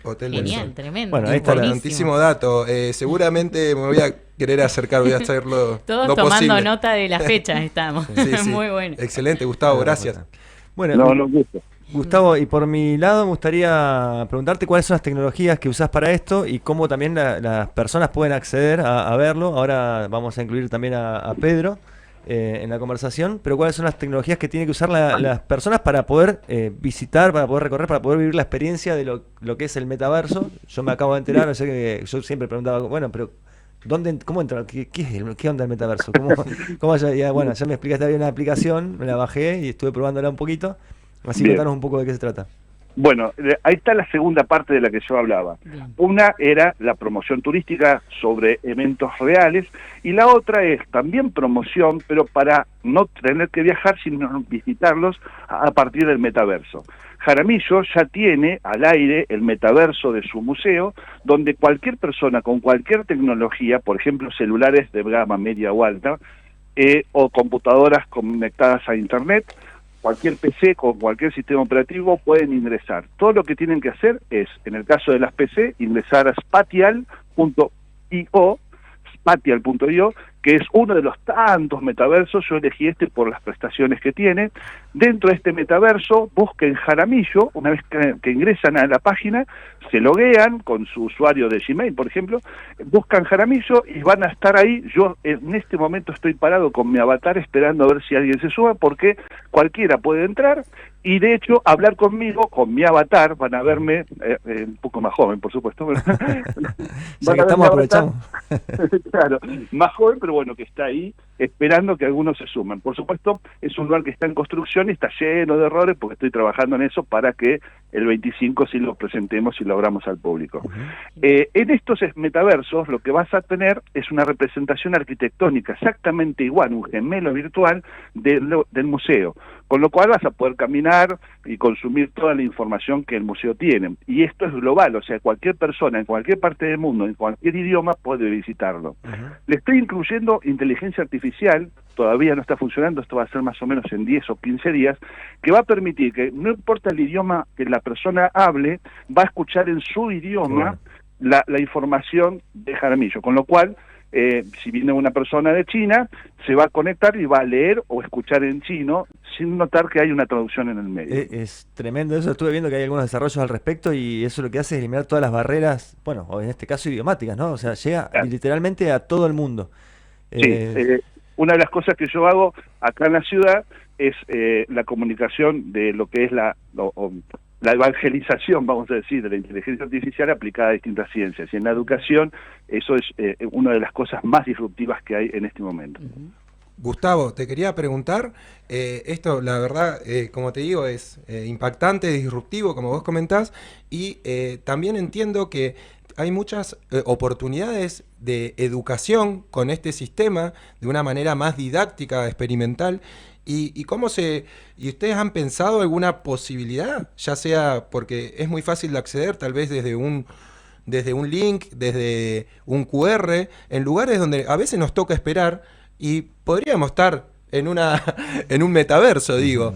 Hotel Genial, del Sol. tremendo. Bueno, ahí está Importantísimo dato. Seguramente me voy a querer acercar, voy a hacerlo Todos lo tomando posible. nota de las fechas estamos. Sí. Muy bueno. Excelente, Gustavo, gracias. Bueno, No gusto. Gustavo, y por mi lado me gustaría preguntarte cuáles son las tecnologías que usás para esto y cómo también las personas pueden acceder a verlo. Ahora vamos a incluir también a Pedro en la conversación, pero cuáles son las tecnologías que tienen que usar las personas para poder visitar, para poder recorrer, para poder vivir la experiencia de lo que es el metaverso. Yo me acabo de enterar, sé que yo siempre preguntaba, bueno, pero ¿cómo entra? ¿Qué onda el metaverso? ¿Cómo ya me explicaste, había una aplicación, me la bajé y estuve probándola un poquito. Así Bien. contanos un poco de qué se trata. Bueno, ahí está la segunda parte de la que yo hablaba. Bien. Una era la promoción turística sobre eventos reales y la otra es también promoción, pero para no tener que viajar, sino visitarlos a partir del metaverso. Jaramillo ya tiene al aire el metaverso de su museo, donde cualquier persona con cualquier tecnología, por ejemplo celulares de gama media o alta, o computadoras conectadas a Internet, cualquier PC con cualquier sistema operativo pueden ingresar. Todo lo que tienen que hacer es, en el caso de las PC, ingresar a spatial.io, que es uno de los tantos metaversos. Yo elegí este por las prestaciones que tiene. Dentro de este metaverso, busquen Jaramillo. Una vez que ingresan a la página, se loguean con su usuario de Gmail, por ejemplo, buscan Jaramillo y van a estar ahí. Yo en este momento estoy parado con mi avatar esperando a ver si alguien se suma, porque cualquiera puede entrar y de hecho hablar conmigo, con mi avatar. Van a verme un poco más joven, por supuesto. Ya que estamos, aprovechamos. Claro, más joven, pero bueno, que está ahí esperando que algunos se sumen. Por supuesto, es un lugar que está en construcción y está lleno de errores, porque estoy trabajando en eso para que el 25 sí lo presentemos y lo abramos al público. En estos metaversos lo que vas a tener es una representación arquitectónica exactamente igual, un gemelo virtual del museo, con lo cual vas a poder caminar y consumir toda la información que el museo tiene. Y esto es global, o sea, cualquier persona en cualquier parte del mundo, en cualquier idioma, puede visitarlo. Le estoy incluyendo inteligencia artificial, todavía no está funcionando, esto va a ser más o menos en 10 o 15 días, que va a permitir que, no importa el idioma que la persona hable, va a escuchar en su idioma la información de Jaramillo, con lo cual, si viene una persona de China, se va a conectar y va a leer o escuchar en chino sin notar que hay una traducción en el medio. Es tremendo eso, estuve viendo que hay algunos desarrollos al respecto y eso lo que hace es eliminar todas las barreras, bueno, o en este caso idiomáticas, ¿no? O sea, llega literalmente a todo el mundo. Sí, una de las cosas que yo hago acá en la ciudad es la comunicación de lo que es la evangelización, vamos a decir, de la inteligencia artificial aplicada a distintas ciencias. Y en la educación eso es una de las cosas más disruptivas que hay en este momento. Gustavo, te quería preguntar, esto la verdad, como te digo, es impactante, disruptivo, como vos comentás, y también entiendo que hay muchas oportunidades de educación con este sistema de una manera más didáctica, experimental. ¿Y ustedes han pensado alguna posibilidad? Ya sea porque es muy fácil de acceder, tal vez desde un link, desde un QR, en lugares donde a veces nos toca esperar y podríamos estar en un metaverso, digo.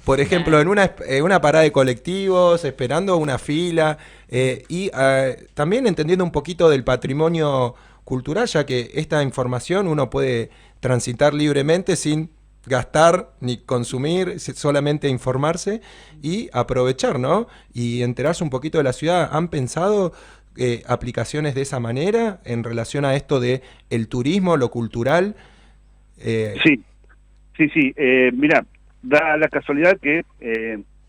Por ejemplo, en una parada de colectivos, esperando una fila, y también entendiendo un poquito del patrimonio cultural, ya que esta información uno puede transitar libremente sin gastar ni consumir, solamente informarse y aprovechar, ¿no? Y enterarse un poquito de la ciudad. ¿Han pensado aplicaciones de esa manera en relación a esto de el turismo, lo cultural? Sí. Mira, da la casualidad que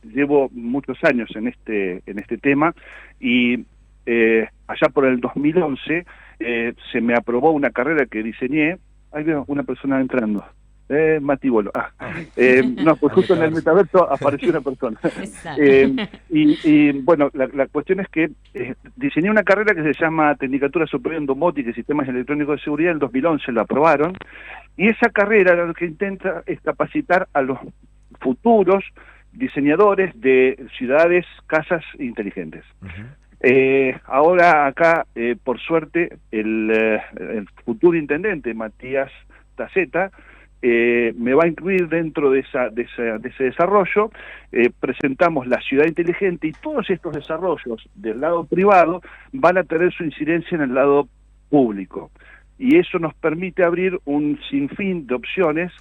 llevo muchos años en este tema y allá por el 2011 se me aprobó una carrera que diseñé. Ahí veo una persona entrando. Mati Bolo. No, pues justo en el metaverso apareció una persona. Y bueno, la cuestión es que diseñé una carrera que se llama Tecnicatura Superior en Domótica y Sistemas Electrónicos de Seguridad. En el 2011 lo aprobaron. Y esa carrera lo que intenta es capacitar a los futuros diseñadores de ciudades, casas inteligentes. Ahora acá, por suerte, el futuro intendente, Matías Taceta, me va a incluir dentro de ese desarrollo. Presentamos la ciudad inteligente y todos estos desarrollos del lado privado van a tener su incidencia en el lado público. Y eso nos permite abrir un sinfín de opciones,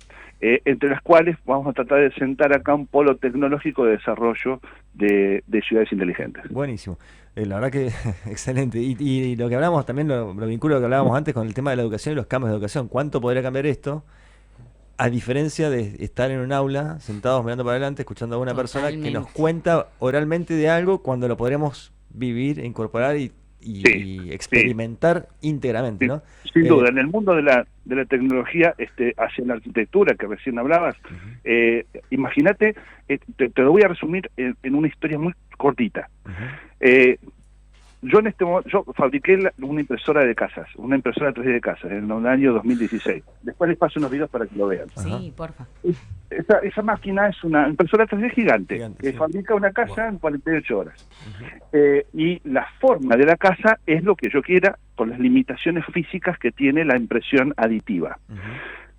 entre las cuales vamos a tratar de sentar acá un polo tecnológico de desarrollo de ciudades inteligentes. Buenísimo. La verdad que excelente. Y lo que hablamos también, lo vinculo a lo que hablábamos antes con el tema de la educación y los cambios de educación. ¿Cuánto podría cambiar esto? A diferencia de estar en un aula, sentados mirando para adelante, escuchando a una persona que nos cuenta oralmente de algo cuando lo podremos vivir, incorporar y experimentar íntegramente, ¿no? Sin duda, en el mundo de la tecnología, hacia la arquitectura que recién hablabas, imagínate, te lo voy a resumir en una historia muy cortita. Yo en este momento, yo fabriqué una impresora de casas, una impresora 3D de casas en el año 2016. Después les paso unos videos para que lo vean. Sí, porfa. Esa máquina es una impresora 3D gigante que fabrica una casa en 48 horas. Y la forma de la casa es lo que yo quiera con las limitaciones físicas que tiene la impresión aditiva.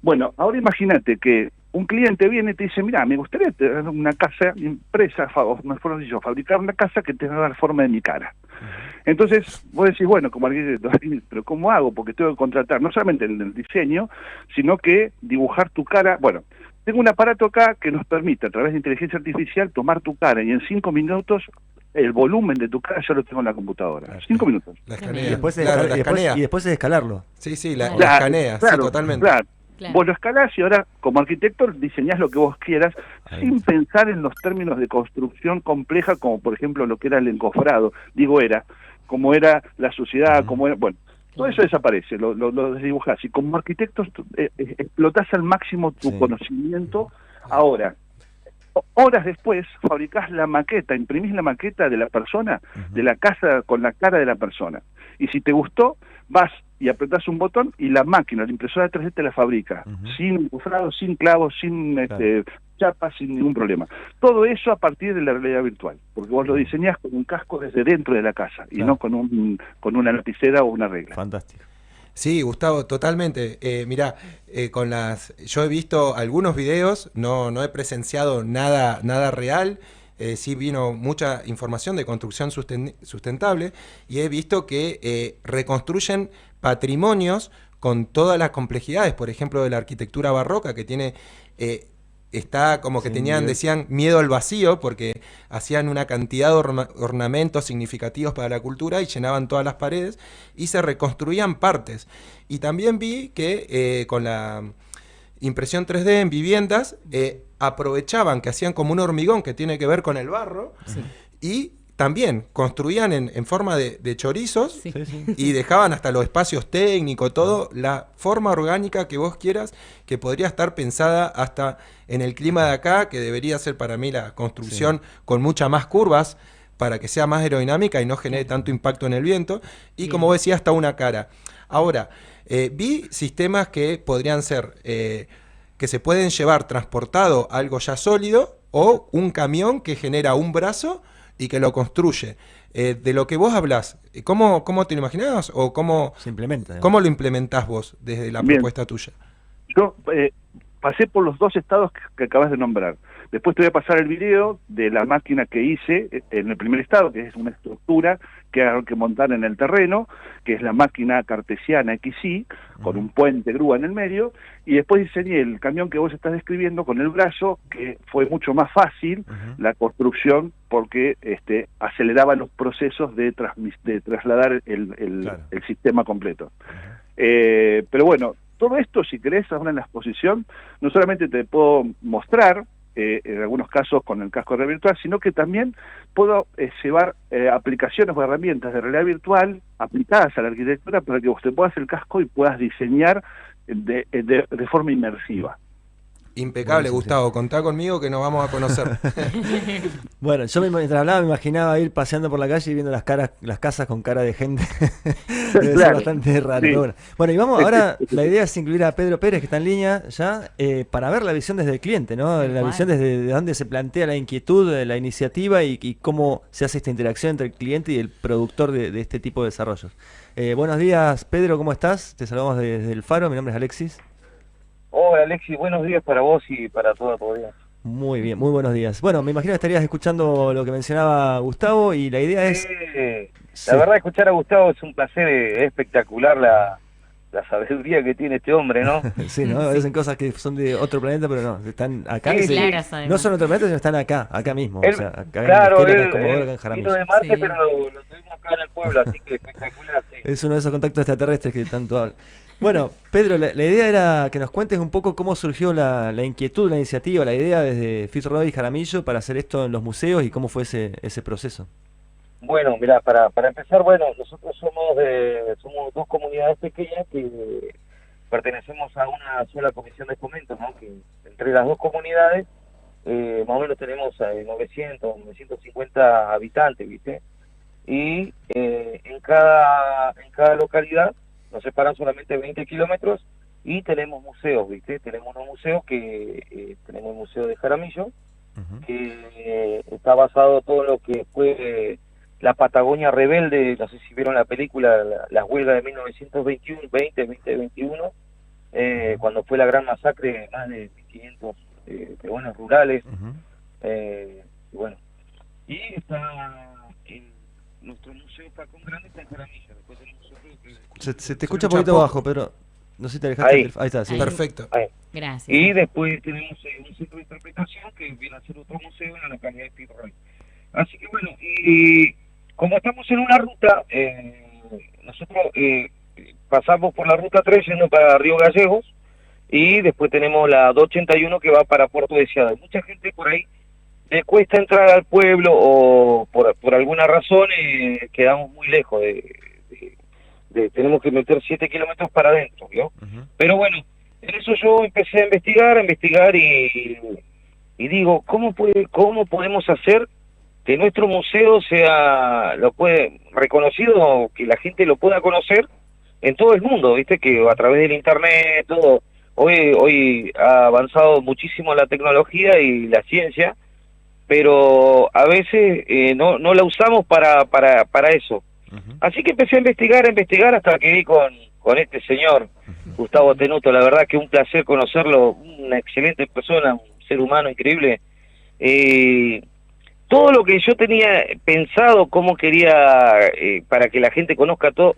Bueno, ahora imagínate que un cliente viene y te dice, mira, me gustaría tener una casa impresa, mejor dicho, fabricar una casa que tenga la forma de mi cara. Entonces, vos decís, bueno, como arquitecto, pero ¿cómo hago? Porque tengo que contratar no solamente el diseño, sino que dibujar tu cara. Bueno, tengo un aparato acá que nos permite, a través de inteligencia artificial, tomar tu cara y en 5 minutos el volumen de tu cara ya lo tengo en la computadora. 5 minutos. La escanea. Y después es escalarlo. Sí, la escanea, claro, sí, totalmente. Claro. Vos lo escalás y ahora, como arquitecto, diseñás lo que vos quieras sin pensar en los términos de construcción compleja, como por ejemplo lo que era el encofrado. Como era la sociedad, como era... Bueno, todo eso desaparece, lo desdibujás. Y como arquitecto explotás al máximo tu conocimiento. Ahora, horas después, fabricás la maqueta, imprimís la maqueta de la persona, de la casa con la cara de la persona. Y si te gustó, vas y apretás un botón y la máquina, la impresora 3D te la fabrica, sin encofrado, sin clavos, sin chapas, sin ningún problema. Todo eso a partir de la realidad virtual, porque vos lo diseñás con un casco desde dentro de la casa y no con una lapicera o una regla. Fantástico. Sí, Gustavo, totalmente. Mirá, yo he visto algunos videos, no he presenciado nada real. Sí vino mucha información de construcción sustentable y he visto que reconstruyen patrimonios con todas las complejidades, por ejemplo, de la arquitectura barroca, que tiene... está como que decían miedo al vacío, porque hacían una cantidad de ornamentos significativos para la cultura y llenaban todas las paredes y se reconstruían partes. Y también vi que con la impresión 3D en viviendas aprovechaban que hacían como un hormigón que tiene que ver con el barro y también construían en forma de chorizos y dejaban hasta los espacios técnicos, todo, la forma orgánica que vos quieras, que podría estar pensada hasta en el clima de acá, que debería ser para mí la construcción con muchas más curvas para que sea más aerodinámica y no genere tanto impacto en el viento. Y como vos decías, hasta una cara. Ahora, vi sistemas que podrían ser, que se pueden llevar transportado algo ya sólido o un camión que genera un brazo y que lo construye. De lo que vos hablás, ¿cómo te lo imaginás o cómo se implementa? ¿Cómo lo implementás vos desde la propuesta tuya? Yo pasé por los 2 estados que acabas de nombrar. Después te voy a pasar el video de la máquina que hice en el primer estado, que es una estructura que hay que montar en el terreno, que es la máquina cartesiana XY, con un puente grúa en el medio, y después diseñé el camión que vos estás describiendo con el brazo, que fue mucho más fácil la construcción, porque aceleraba los procesos de trasladar el sistema completo. Pero bueno, todo esto, si querés, ahora en la exposición, no solamente te puedo mostrar, en algunos casos con el casco de realidad virtual, sino que también puedo llevar aplicaciones o herramientas de realidad virtual aplicadas a la arquitectura para que vos te puedas el casco y puedas diseñar de forma inmersiva. Impecable, Gustavo. Contá conmigo que nos vamos a conocer. Bueno, yo mientras hablaba me imaginaba ir paseando por la calle y viendo las casas con cara de gente. Debe ser bastante raro. Sí. Pero bueno, y vamos ahora, la idea es incluir a Pedro Pérez, que está en línea ya, para ver la visión desde el cliente, ¿no? La visión desde de dónde se plantea la inquietud, la iniciativa y cómo se hace esta interacción entre el cliente y el productor de este tipo de desarrollos. Buenos días, Pedro, ¿cómo estás? Te saludamos desde el Faro, mi nombre es Alexis. Hola Alexis, buenos días para vos y para toda tu audiencia. Muy bien, muy buenos días. Bueno, me imagino que estarías escuchando lo que mencionaba Gustavo y la idea es... La verdad, escuchar a Gustavo es un placer, es espectacular la sabiduría que tiene este hombre, ¿no? Sí, ¿no? Dicen cosas que son de otro planeta, pero no, están acá. Sí, claro, no son otro planeta, sino están acá mismo. Él, o sea, acá claro, en Comodoro, acá en Jaramillo. Vino de Marte, pero lo tuvimos acá en el pueblo, así que espectacular. Sí. Es uno de esos contactos extraterrestres que tanto hablan. Bueno, Pedro, la idea era que nos cuentes un poco cómo surgió la inquietud, la iniciativa, la idea desde Fitzroy y Jaramillo para hacer esto en los museos y cómo fue ese proceso. Bueno, mira, para empezar, bueno, nosotros somos 2 comunidades pequeñas que pertenecemos a una sola comisión de fomento, ¿no? Que entre las 2 comunidades más o menos tenemos 950 habitantes, ¿viste? Y en cada localidad nos separan solamente 20 kilómetros y tenemos museos, ¿viste? Tenemos unos museos que tenemos el Museo de Jaramillo, que está basado todo lo que fue la Patagonia rebelde, no sé si vieron la película, las huelgas de 1921, cuando fue la gran masacre de más de 1.500 peruanos rurales, y bueno, y está nuestro museo Facón Grande está en Jaramillo. Después tenemos otro que... Se te escucha un poquito bajo, pero no sé si te alejaste. Ahí está, sí. Ahí. Perfecto. Ahí. Gracias. Y después tenemos un centro de interpretación que viene a ser otro museo en la localidad de Fitzroy. Así que bueno, y como estamos en una ruta, nosotros pasamos por la ruta 3 yendo para Río Gallegos y después tenemos la 281 que va para Puerto Deseado. Mucha gente por ahí le cuesta entrar al pueblo o por alguna razón quedamos muy lejos tenemos que meter 7 kilómetros para adentro, ¿vio? Pero bueno, en eso yo empecé a investigar y digo, ¿cómo podemos hacer que nuestro museo sea reconocido, que la gente lo pueda conocer en todo el mundo, ¿viste? Que a través del internet, todo, hoy ha avanzado muchísimo la tecnología y la ciencia, pero a veces no la usamos para eso. Así que empecé a investigar hasta que vi con este señor, Gustavo Tenuto. La verdad que un placer conocerlo, una excelente persona, un ser humano increíble. Todo lo que yo tenía pensado, cómo quería, para que la gente conozca todo,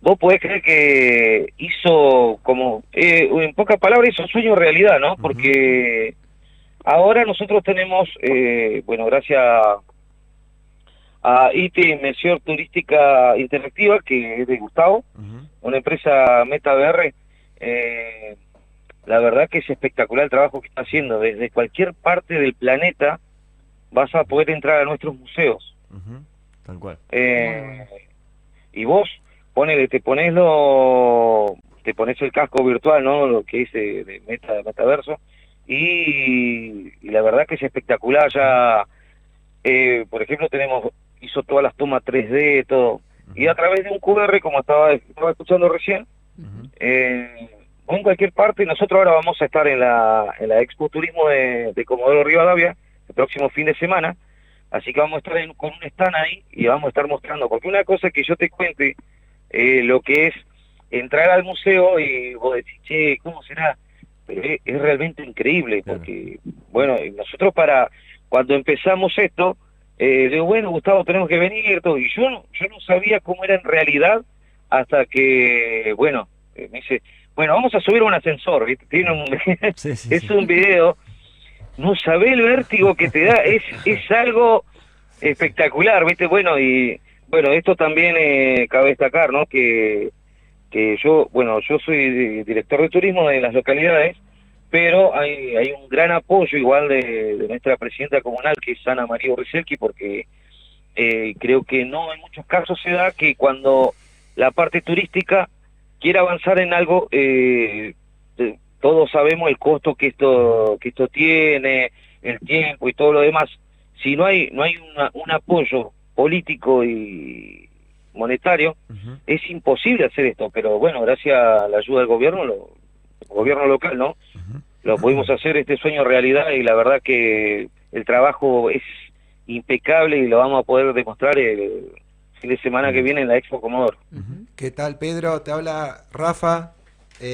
vos podés creer que hizo como, en pocas palabras, hizo sueño realidad, ¿no? Porque ahora nosotros tenemos, bueno, gracias a IT, Inmersión Turística Interactiva, que es de Gustavo, una empresa MetaVR, la verdad que es espectacular el trabajo que está haciendo. Desde cualquier parte del planeta vas a poder entrar a nuestros museos. Tal cual. Y vos, te pones el casco virtual, ¿no? Lo que es de metaverso, y la verdad que es espectacular. Ya, por ejemplo, hizo todas las tomas 3D, todo, y a través de un QR, como estaba escuchando recién, o en cualquier parte. Nosotros ahora vamos a estar en la Expo Turismo de Comodoro Rivadavia el próximo fin de semana, así que vamos a estar con un stand ahí y vamos a estar mostrando, porque una cosa que yo te cuente, lo que es entrar al museo y vos decís, che, ¿cómo será? pero es realmente increíble, porque, bueno, nosotros cuando empezamos esto, digo, bueno, Gustavo, tenemos que venir, todo, y yo no sabía cómo era en realidad, hasta que, bueno, me dice, bueno, vamos a subir un ascensor, ¿viste? Tiene es un video, no sabés el vértigo que te da, es algo espectacular, ¿viste? Bueno, y bueno, esto también cabe destacar, ¿no? Que yo soy director de turismo de las localidades, pero hay un gran apoyo igual de nuestra presidenta comunal, que es Ana María Uriselki, porque creo que no en muchos casos se da que cuando la parte turística quiere avanzar en algo, todos sabemos el costo que esto tiene, el tiempo y todo lo demás. Si no hay un apoyo político y monetario, es imposible hacer esto, pero bueno, gracias a la ayuda del gobierno, gobierno local, ¿no? Lo pudimos hacer este sueño realidad, y la verdad que el trabajo es impecable y lo vamos a poder demostrar el fin de semana que viene en la Expo Comodoro. ¿Qué tal, Pedro? Te habla Rafa.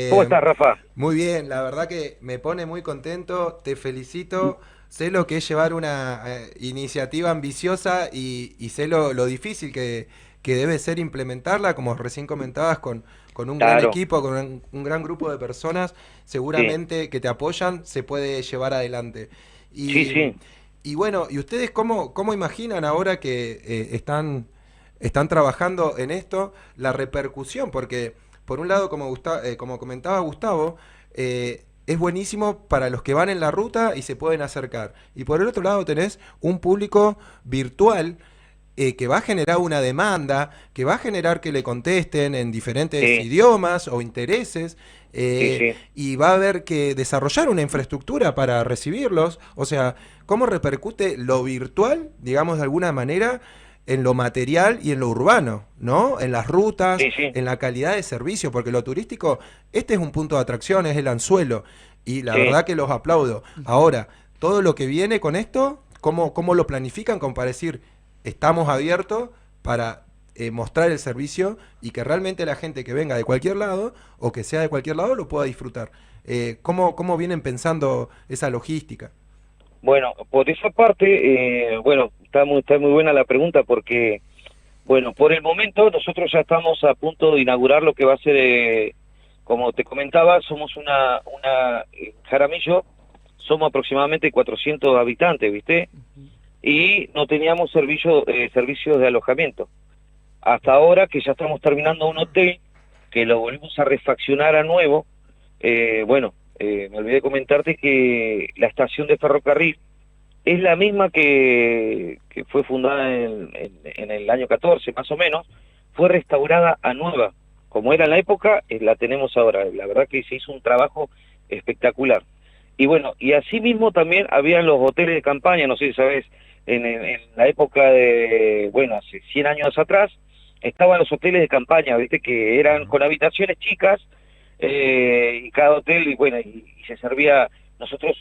¿Cómo estás, Rafa? Muy bien, la verdad que me pone muy contento, te felicito. Sé lo que es llevar una iniciativa ambiciosa y sé lo difícil que debe ser implementarla, como recién comentabas, con un gran equipo, con un gran grupo de personas, seguramente que te apoyan, se puede llevar adelante. Y bueno, ¿y ustedes cómo imaginan ahora que están trabajando en esto, la repercusión? Porque, por un lado, como comentaba Gustavo, es buenísimo para los que van en la ruta y se pueden acercar. Y por el otro lado tenés un público virtual que va a generar una demanda, que va a generar que le contesten en diferentes idiomas o intereses, y va a haber que desarrollar una infraestructura para recibirlos. O sea, ¿cómo repercute lo virtual, digamos de alguna manera, en lo material y en lo urbano, ¿no? En las rutas, en la calidad de servicio, porque lo turístico, este es un punto de atracción, es el anzuelo, y la verdad que los aplaudo. Ahora, todo lo que viene con esto, ¿cómo lo planifican? Como para decir, estamos abiertos para mostrar el servicio y que realmente la gente que venga de cualquier lado o que sea de cualquier lado lo pueda disfrutar. ¿Cómo vienen pensando esa logística? Bueno, por esa parte, bueno, está muy buena la pregunta, porque, bueno, por el momento nosotros ya estamos a punto de inaugurar lo que va a ser, como te comentaba, somos Jaramillo, somos aproximadamente 400 habitantes, ¿viste? Y no teníamos servicios de alojamiento. Hasta ahora que ya estamos terminando un hotel, que lo volvimos a refaccionar a nuevo, me olvidé comentarte que la estación de ferrocarril es la misma que fue fundada en el año 14, más o menos, fue restaurada a nueva. Como era en la época, la tenemos ahora. La verdad que se hizo un trabajo espectacular. Y bueno, y así mismo también habían los hoteles de campaña, no sé si sabes, en la época de, hace 100 años atrás, estaban los hoteles de campaña, viste, que eran con habitaciones chicas, y cada hotel, y se servía. Nosotros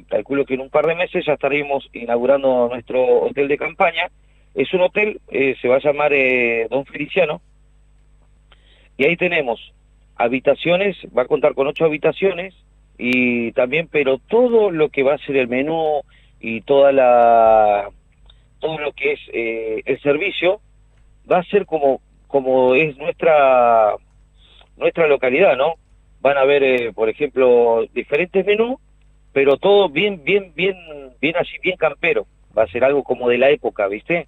calculo que en un par de meses ya estaríamos inaugurando nuestro hotel de campaña. Es un hotel, se va a llamar Don Feliciano, y ahí tenemos habitaciones, va a contar con 8 habitaciones, y también, pero todo lo que va a ser el menú y todo lo que es el servicio va a ser como es nuestra localidad, ¿no? Van a ver, por ejemplo, diferentes menús, pero todo bien así, bien campero. Va a ser algo como de la época, ¿viste?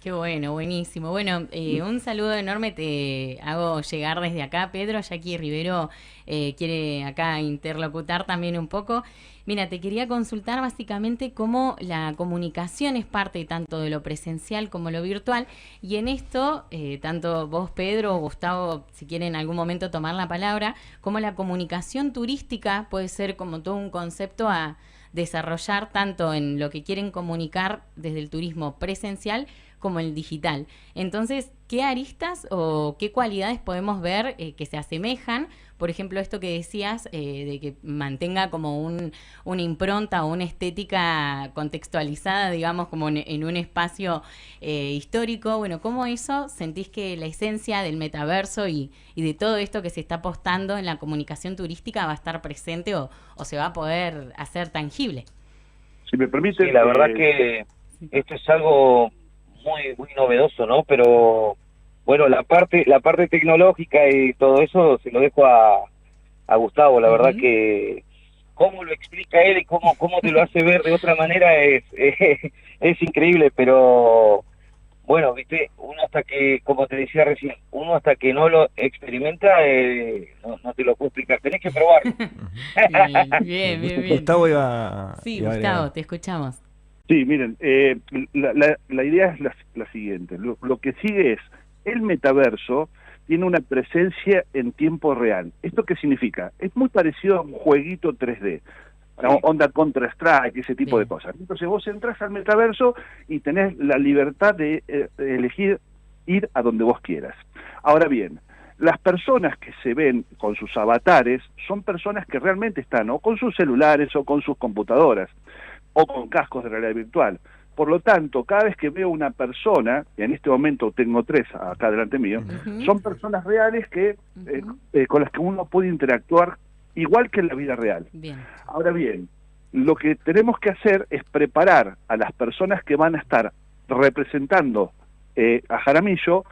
Qué bueno, buenísimo. Bueno, un saludo enorme te hago llegar desde acá, Pedro. Jackie Rivero quiere acá interlocutar también un poco. Mira, te quería consultar básicamente cómo la comunicación es parte tanto de lo presencial como lo virtual. Y en esto, tanto vos, Pedro, o Gustavo, si quieren en algún momento tomar la palabra, cómo la comunicación turística puede ser como todo un concepto a desarrollar tanto en lo que quieren comunicar desde el turismo presencial como el digital. Entonces, ¿qué aristas o qué cualidades podemos ver que se asemejan? por ejemplo, esto que decías, de que mantenga como una impronta o una estética contextualizada, digamos, como en un espacio histórico. Bueno, ¿cómo eso sentís que la esencia del metaverso y de todo esto que se está apostando en la comunicación turística va a estar presente o se va a poder hacer tangible? Si me permite... Sí, la verdad que esto es algo muy novedoso, ¿no? Pero bueno, la parte tecnológica y todo eso se lo dejo a Gustavo. La verdad que cómo lo explica él y cómo te lo hace ver de otra manera es increíble, pero bueno, viste, uno hasta que, como te decía recién, uno hasta que no lo experimenta, no te lo puedo explicar, tenés que probarlo. Bien. Gustavo iba... Sí, iba a Gustavo, agregar. te escuchamos. Sí, miren, la idea es la siguiente. Lo que sigue es, el metaverso tiene una presencia en tiempo real. ¿Esto qué significa? Es muy parecido a un jueguito 3D. Onda Counter-Strike, ese tipo de cosas. Entonces vos entras al metaverso y tenés la libertad de elegir ir a donde vos quieras. Ahora bien, las personas que se ven con sus avatares son personas que realmente están o con sus celulares o con sus computadoras o con cascos de realidad virtual. Por lo tanto, cada vez que veo una persona, y en este momento tengo 3 acá delante mío, son personas reales que con las que uno puede interactuar igual que en la vida real. Bien. Ahora bien, lo que tenemos que hacer es preparar a las personas que van a estar representando a Jaramillo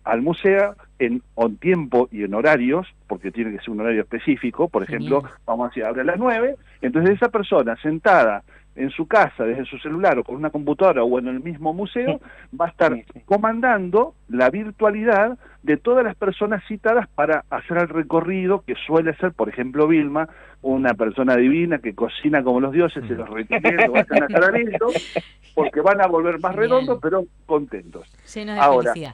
al museo en tiempo y en horarios, porque tiene que ser un horario específico. Por ejemplo, vamos a decir, abre a las 9, entonces esa persona sentada en su casa, desde su celular o con una computadora o en el mismo museo, va a estar comandando la virtualidad de todas las personas citadas para hacer el recorrido que suele ser, por ejemplo, Vilma, una persona divina que cocina como los dioses, se los recomiendo, vayan a Jaramillo, porque van a volver más redondos, pero contentos. Llenos de felicidad.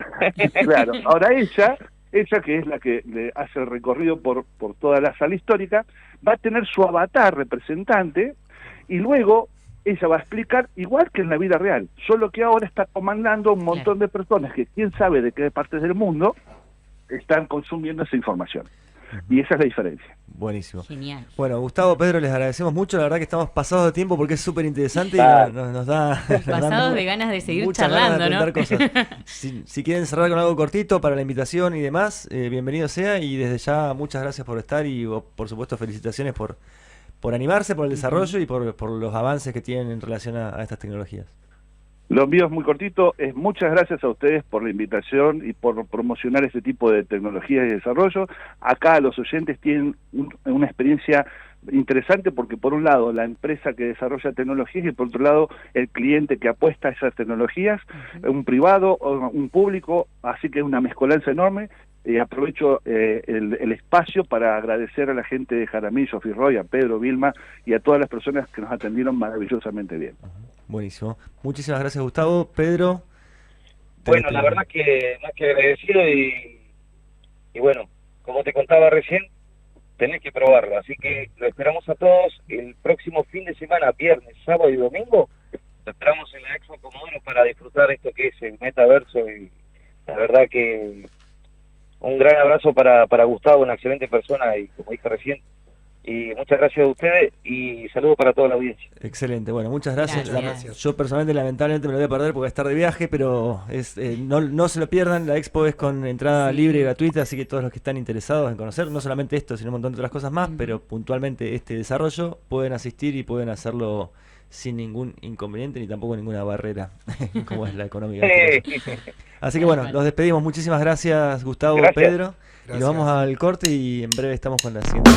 Claro, ahora ella que es la que le hace el recorrido por toda la sala histórica, va a tener su avatar representante, y luego ella va a explicar igual que en la vida real, solo que ahora está comandando un montón de personas que quién sabe de qué partes del mundo están consumiendo esa información. Y esa es la diferencia. Buenísimo. Genial. Bueno, Gustavo, Pedro, les agradecemos mucho. La verdad que estamos pasados de tiempo porque es súper interesante y nos da... Pasados de ganas de seguir muchas charlando, ganas de ¿no? cosas. Si quieren cerrar con algo cortito para la invitación y demás, bienvenido sea. Y desde ya, muchas gracias por estar y, por supuesto, felicitaciones por animarse, por el desarrollo y por los avances que tienen en relación a estas tecnologías. Lo mío es muy cortito, es muchas gracias a ustedes por la invitación y por promocionar este tipo de tecnología y desarrollo. Acá los oyentes tienen una experiencia interesante porque por un lado la empresa que desarrolla tecnologías y por otro lado el cliente que apuesta a esas tecnologías, un privado o un público, así que es una mezcolanza enorme. Aprovecho el espacio para agradecer a la gente de Jaramillo, Firroy, a Pedro, Vilma y a todas las personas que nos atendieron maravillosamente bien. Buenísimo. Muchísimas gracias, Gustavo. Pedro. Bueno, la verdad que más que agradecido y bueno, como te contaba recién, tenés que probarlo. Así que lo esperamos a todos el próximo fin de semana, viernes, sábado y domingo. Lo esperamos en la Expo Comodoro para disfrutar esto que es el metaverso y la verdad que un gran abrazo para Gustavo, una excelente persona y como dije recién, y muchas gracias a ustedes y saludos para toda la audiencia. Excelente, bueno, muchas gracias. Gracias. Yo personalmente lamentablemente me lo voy a perder porque voy a estar de viaje, pero no se lo pierdan, la expo es con entrada libre y gratuita, así que todos los que están interesados en conocer, no solamente esto, sino un montón de otras cosas más, pero puntualmente este desarrollo, pueden asistir y pueden hacerlo sin ningún inconveniente ni tampoco ninguna barrera, como es la económica. Así que bueno, los despedimos. Muchísimas gracias, Gustavo, Pedro. Gracias. Y nos vamos al corte y en breve estamos con la siguiente.